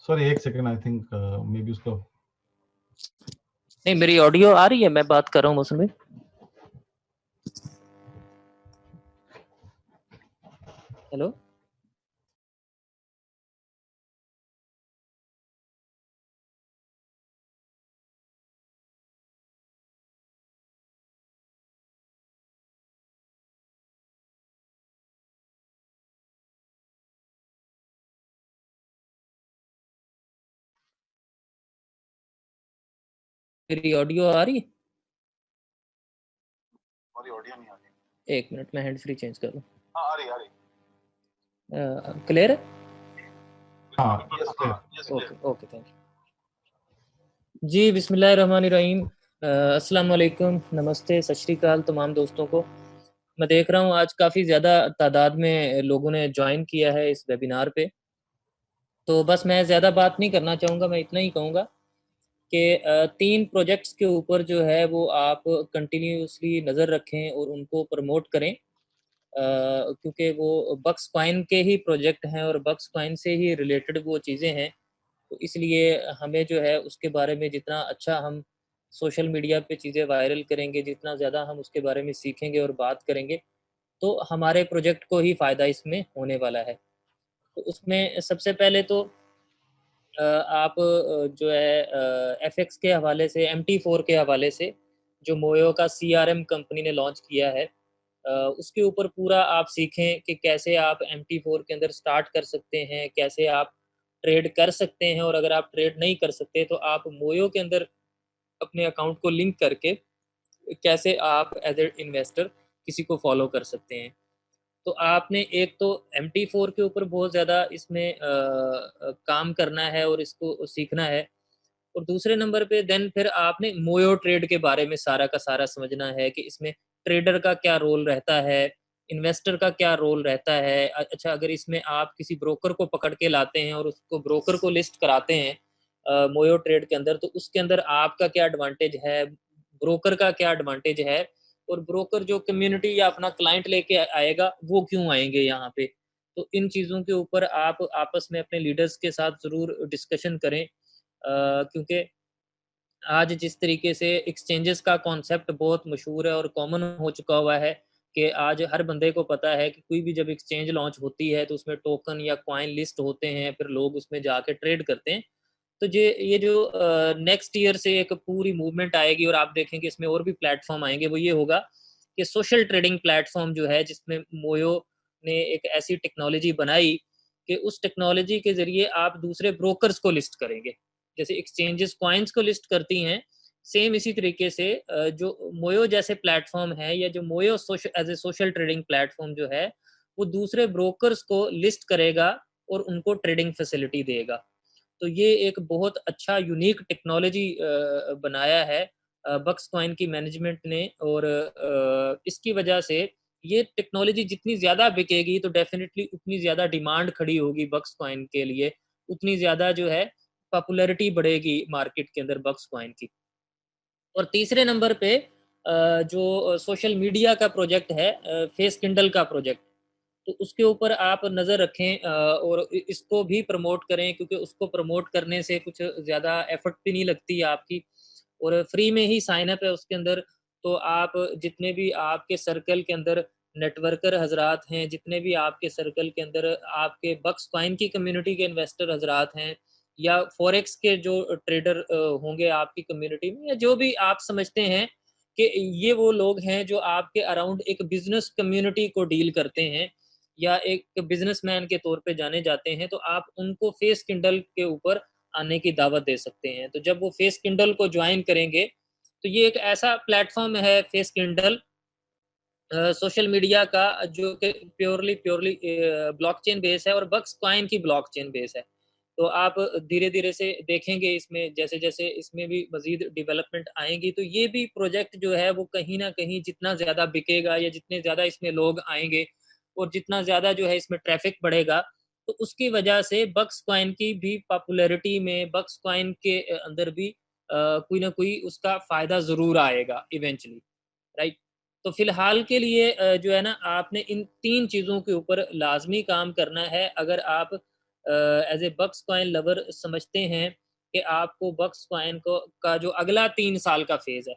सॉरी एक second, I think may be उसको नहीं, मेरी ऑडियो आ रही है, मैं बात कर रहा हूँ मौसम में। हेलो। मेरी ऑडियो आ रही है? हमारी ऑडियो नहीं आ रही। एक मिनट, मैं हैंड फ्री चेंज कर लूँ। हाँ, आ रही। क्लियर है? हाँ, yes clear. Okay okay, thank you. जी, बिस्मिल्लाहिर्रहमानिर्रहीम। अस्सलाम वालेकुम, नमस्ते, सत श्री अकाल तमाम दोस्तों को। मैं देख रहा हूँ आज काफ़ी ज़्यादा तादाद में लोगों ने ज्वाइन किया है इस वेबिनार पे। तो बस मैं ज़्यादा बात नहीं करना चाहूँगा, मैं इतना ही कहूँगा कि 3 प्रोजेक्ट्स के ऊपर जो है वो आप कंटिन्यूअसली नज़र रखें और उनको प्रमोट करें, क्योंकि वो बक्स कॉइन के ही प्रोजेक्ट हैं और बक्स कॉइन से ही रिलेटेड वो चीज़ें हैं। तो इसलिए हमें जो है उसके बारे में जितना अच्छा हम सोशल मीडिया पे चीज़ें वायरल करेंगे, जितना ज़्यादा हम उसके बारे में सीखेंगे और बात करेंगे, तो हमारे प्रोजेक्ट को ही फ़ायदा इसमें होने वाला है। तो उसमें सबसे पहले तो आप जो है एफएक्स के हवाले से, MT4 के हवाले से जो मोयो का CRM कंपनी ने लॉन्च किया है, उसके ऊपर पूरा आप सीखें कि कैसे आप MT4 के अंदर स्टार्ट कर सकते हैं, कैसे आप ट्रेड कर सकते हैं, और अगर आप ट्रेड नहीं कर सकते तो आप मोयो के अंदर अपने अकाउंट को लिंक करके कैसे आप एज ए इन्वेस्टर किसी को फॉलो कर सकते हैं। तो आपने एक तो MT4 के ऊपर बहुत ज़्यादा इसमें काम करना है और इसको सीखना है, और दूसरे नंबर पे देन फिर आपने मोयो ट्रेड के बारे में सारा का सारा समझना है कि इसमें ट्रेडर का क्या रोल रहता है, इन्वेस्टर का क्या रोल रहता है। अच्छा, अगर इसमें आप किसी ब्रोकर को पकड़ के लाते हैं और उसको ब्रोकर को लिस्ट कराते हैं मोयो ट्रेड के अंदर, तो उसके अंदर आपका क्या एडवांटेज है, ब्रोकर का क्या एडवांटेज है, और ब्रोकर जो कम्युनिटी या अपना क्लाइंट लेके आएगा वो क्यों आएंगे यहाँ पे। तो इन चीज़ों के ऊपर आप आपस में अपने लीडर्स के साथ ज़रूर डिस्कशन करें, क्योंकि आज जिस तरीके से एक्सचेंजेस का कॉन्सेप्ट बहुत मशहूर है और कॉमन हो चुका हुआ है कि आज हर बंदे को पता है कि कोई भी जब एक्सचेंज लॉन्च होती है तो उसमें टोकन या कॉइन लिस्ट होते हैं, फिर लोग उसमें जाके ट्रेड करते हैं। तो ये जो नेक्स्ट ईयर से एक पूरी मूवमेंट आएगी और आप देखेंगे इसमें और भी प्लेटफॉर्म आएंगे, वो ये होगा कि सोशल ट्रेडिंग प्लेटफॉर्म जो है, जिसमें मोयो ने एक ऐसी टेक्नोलॉजी बनाई कि उस टेक्नोलॉजी के ज़रिए आप दूसरे ब्रोकर्स को लिस्ट करेंगे। जैसे एक्सचेंजेस कॉइन्स को लिस्ट करती हैं, सेम इसी तरीके से जो मोयो जैसे प्लेटफॉर्म है, या जो Moyo as a social trading platform जो है, वो दूसरे ब्रोकर्स को लिस्ट करेगा और उनको ट्रेडिंग फैसिलिटी देगा। तो ये एक बहुत अच्छा यूनिक टेक्नोलॉजी बनाया है बक्स कॉइन की मैनेजमेंट ने, और इसकी वजह से ये टेक्नोलॉजी जितनी ज़्यादा बिकेगी तो डेफ़िनेटली उतनी ज़्यादा डिमांड खड़ी होगी बक्स कॉइन के लिए, उतनी ज़्यादा जो है पॉपुलैरिटी बढ़ेगी मार्केट के अंदर बक्स कॉइन की। और तीसरे नंबर पे जो सोशल मीडिया का प्रोजेक्ट है फेस किंडल का प्रोजेक्ट, तो उसके ऊपर आप नज़र रखें और इसको भी प्रमोट करें क्योंकि उसको प्रमोट करने से कुछ ज़्यादा एफर्ट भी नहीं लगती है आपकी और फ्री में ही साइन अप है उसके अंदर। तो आप जितने भी आपके सर्कल के अंदर नेटवर्कर हजरात हैं, जितने भी आपके सर्कल के अंदर आपके बक्स कॉइन की कम्युनिटी के इन्वेस्टर हजरात हैं या फॉरेक्स के जो ट्रेडर होंगे आपकी कम्युनिटी में, या जो भी आप समझते हैं कि ये वो लोग हैं जो आपके अराउंड एक बिजनेस कम्युनिटी को डील करते हैं या एक बिजनेसमैन के तौर पे जाने जाते हैं, तो आप उनको फेस किंडल के ऊपर आने की दावत दे सकते हैं। तो जब वो फेस किंडल को ज्वाइन करेंगे, तो ये एक ऐसा प्लेटफ़ॉर्म है फेस किंडल सोशल मीडिया का जो कि प्योरली प्योरली ब्लॉकचेन बेस है और बक्स कॉइन की ब्लॉकचेन बेस है। तो आप धीरे-धीरे से देखेंगे इसमें जैसे-जैसे इसमें भी मज़ीद डेवलपमेंट आएँगी, तो ये भी प्रोजेक्ट जो है वो कहीं न कहीं जितना ज़्यादा बिकेगा या जितने ज़्यादा इसमें लोग आएँगे और जितना ज़्यादा जो है इसमें ट्रैफ़िक बढ़ेगा, तो उसकी वजह से बक्स कॉइन की भी पॉपुलैरिटी में बक्स कॉइन के अंदर भी कोई न कोई उसका फ़ायदा ज़रूर आएगा इवेंचुअली, राइट? तो फ़िलहाल के लिए जो है ना आपने इन 3 चीज़ों के ऊपर लाज़मी काम करना है अगर आप as a bucks coin lover समझते हैं कि आपको बक्स कॉइन को का जो अगला 3 साल का फ़ेज़ है,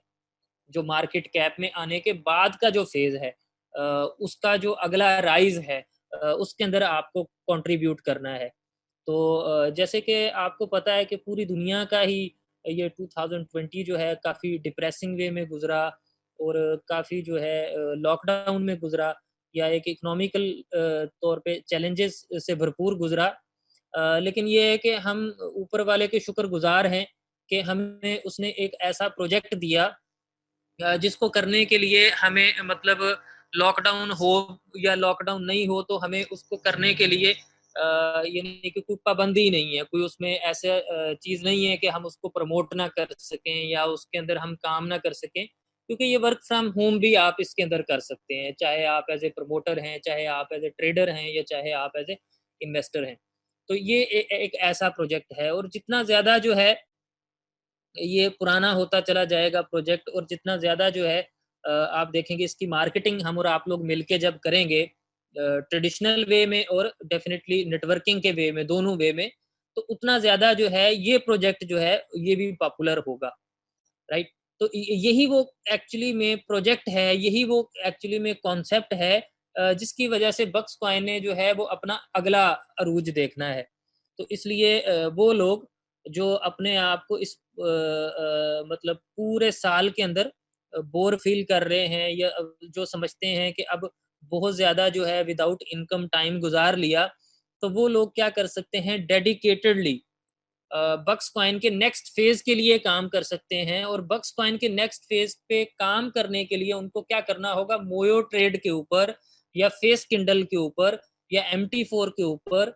जो मार्केट कैप में आने के बाद का जो फ़ेज़ है उसका जो अगला राइज़ है उसके अंदर आपको कंट्रीब्यूट करना है। तो जैसे कि आपको पता है कि पूरी दुनिया का ही ये 2020 जो है काफ़ी डिप्रेसिंग वे में गुज़रा और काफ़ी जो है लॉकडाउन में गुज़रा या एक इकोनॉमिकल तौर पे चैलेंजेस से भरपूर गुज़रा। लेकिन ये है कि हम ऊपर वाले के शुक्रगुज़ार हैं कि हमें उसने एक ऐसा प्रोजेक्ट दिया जिसको करने के लिए हमें मतलब लॉकडाउन हो या लॉकडाउन नहीं हो तो हमें उसको करने के लिए यानी कि कोई पाबंदी नहीं है, कोई उसमें ऐसा चीज़ नहीं है कि हम उसको प्रमोट ना कर सकें या उसके अंदर हम काम ना कर सकें, क्योंकि ये वर्क फ्रॉम होम भी आप इसके अंदर कर सकते हैं, चाहे आप एज़ ए प्रमोटर हैं, चाहे आप एज़ ए ट्रेडर हैं या चाहे आप एज़ ए इन्वेस्टर हैं। तो ये एक ऐसा प्रोजेक्ट है और जितना ज़्यादा जो है ये पुराना होता चला जाएगा प्रोजेक्ट और जितना ज़्यादा जो है आप देखेंगे इसकी मार्केटिंग हम और आप लोग मिलके जब करेंगे ट्रेडिशनल वे में और डेफ़िनेटली नेटवर्किंग के वे में, दोनों वे में, तो उतना ज़्यादा जो है ये प्रोजेक्ट जो है ये भी पॉपुलर होगा, राइट? तो यही वो एक्चुअली में प्रोजेक्ट है, यही वो एक्चुअली में कॉन्सेप्ट है जिसकी वजह से बक्स कॉइन ने जो है वो अपना अगला अरूज देखना है। तो इसलिए वो लोग जो अपने आप को इस मतलब पूरे साल के अंदर बोर फ़ील कर रहे हैं या जो समझते हैं कि अब बहुत ज़्यादा जो है विदाउट इनकम टाइम गुज़ार लिया, तो वो लोग क्या कर सकते हैं डेडिकेटेडली बक्स कॉइन के नेक्स्ट फ़ेज़ के लिए काम कर सकते हैं और बक्स कॉइन के नेक्स्ट फ़ेज़ पे काम करने के लिए उनको क्या करना होगा मोयो ट्रेड के ऊपर या फेस किंडल के ऊपर या MT4 के ऊपर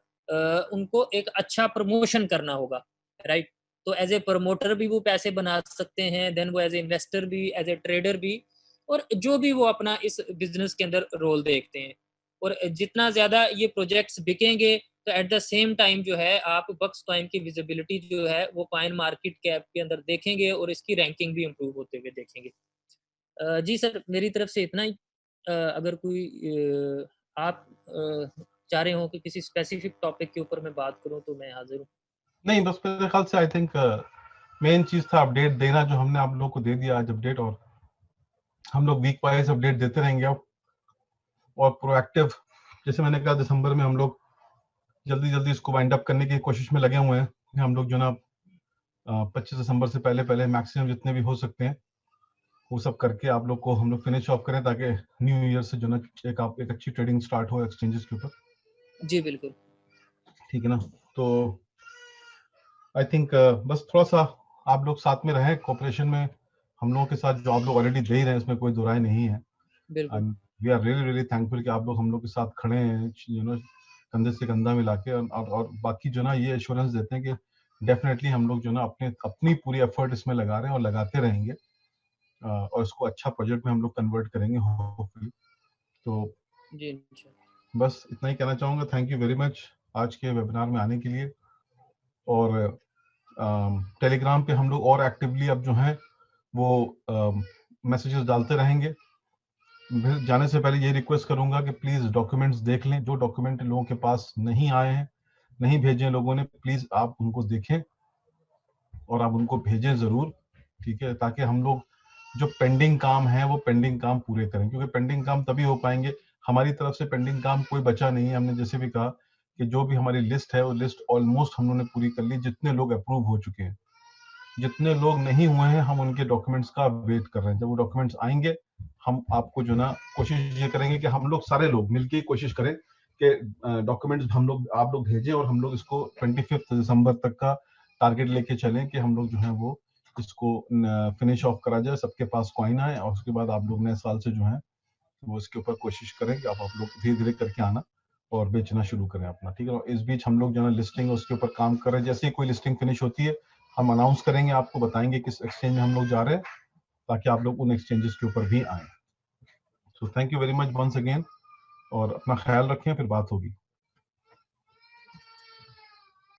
उनको एक अच्छा प्रमोशन करना होगा, राइट? तो एज़ ए प्रमोटर भी वो पैसे बना सकते हैं, देन वो एज़ ए इन्वेस्टर भी, एज़ ए ट्रेडर भी और जो भी वो अपना इस बिज़नेस के अंदर रोल देखते हैं। और जितना ज़्यादा ये प्रोजेक्ट्स बिकेंगे तो एट द सेम टाइम जो है आप बक्स कॉइन की विजिबिलिटी जो है वो कॉइन मार्केट कैप के अंदर देखेंगे और इसकी रैंकिंग भी इम्प्रूव होते हुए देखेंगे। जी सर, मेरी तरफ से इतना ही। अगर कोई आप चाह रहे हो कि किसी स्पेसिफिक टॉपिक के ऊपर मैं बात करूँ तो मैं हाज़िर हूँ। नहीं, बस मेरे ख्याल से आई थिंक मेन चीज़ था अपडेट देना, जो हमने आप लोगों को दे दिया आज अपडेट, और हम लोग वीक वाइज़ अपडेट देते रहेंगे अब, और प्रोएक्टिव, जैसे मैंने कहा दिसंबर में हम लोग जल्दी-जल्दी इसको वाइंड अप करने की कोशिश में लगे हुए हैं। हम लोग जो ना 25 दिसंबर से पहले मैक्सिमम जितने भी हो सकते हैं वो सब करके आप लोग को हम लोग फिनिश ऑफ करें, ताकि न्यू ईयर से जो ना एक अच्छी ट्रेडिंग स्टार्ट हो एक्सचेंजेस के ऊपर। जी, बिल्कुल। ठीक है ना? तो आई थिंक बस थोड़ा सा आप लोग साथ में रहें कोऑपरेशन में, हम लोगों के साथ जो आप लोग ऑलरेडी दे ही रहे हैं इसमें कोई दो राय नहीं है। बिल्कुल। And we are really really thankful कि आप लोग हम लोग के साथ खड़े हैं, यू नो, कंधे से कंधा मिला के, और बाकी जो ना ये एश्योरेंस देते हैं कि डेफिनेटली हम लोग जो ना अपनी पूरी एफर्ट इसमें लगा रहे हैं और लगाते रहेंगे, और इसको अच्छा प्रोजेक्ट में हम लोग कन्वर्ट करेंगे होपफुली। तो जी बस इतना ही कहना चाहूँगा। थैंक यू वेरी मच आज के वेबिनार में आने के लिए। और टेलीग्राम पे हम लोग और एक्टिवली अब जो है वो मैसेजेस डालते रहेंगे। जाने से पहले ये रिक्वेस्ट करूंगा कि प्लीज डॉक्यूमेंट्स देख लें। जो डॉक्यूमेंट लोगों के पास नहीं आए हैं, नहीं भेजे लोगों ने, प्लीज आप उनको देखें और आप उनको भेजें जरूर, ठीक है, ताकि हम लोग जो पेंडिंग काम है वो पेंडिंग काम पूरे करें। क्योंकि पेंडिंग काम तभी हो पाएंगे, हमारी तरफ से पेंडिंग काम कोई बचा नहीं है। हमने जैसे भी कहा कि जो भी हमारी लिस्ट है वो लिस्ट ऑलमोस्ट हम लोगों ने पूरी कर ली। जितने लोग अप्रूव हो चुके हैं, जितने लोग नहीं हुए हैं, हम उनके डॉक्यूमेंट्स का वेट कर रहे हैं। जब वो डॉक्यूमेंट्स आएंगे, हम आपको जो ना कोशिश ये करेंगे कि हम लोग सारे लोग मिलकर कोशिश करें कि डॉक्यूमेंट्स हम लोग आप लोग भेजें और हम लोग इसको 25 दिसंबर तक का टारगेट लेके चलें कि हम लोग जो है वो इसको फिनिश ऑफ करा जाए, सबके पास कॉइन आए, और उसके बाद आप लोग नए साल से जो है वो इसके ऊपर कोशिश करें कि आप लोग धीरे धीरे करके आना और बेचना शुरू करें अपना, ठीक है। और इस बीच हम लोग जो है लिस्टिंग उसके ऊपर काम कर रहे हैं। जैसे ही कोई लिस्टिंग फिनिश होती है हम अनाउंस करेंगे, आपको बताएंगे किस एक्सचेंज में हम लोग जा रहे हैं, ताकि आप लोग उन एक्सचेंजेस के ऊपर भी आए। So thank you very much once again, और अपना ख्याल रखें, फिर बात होगी।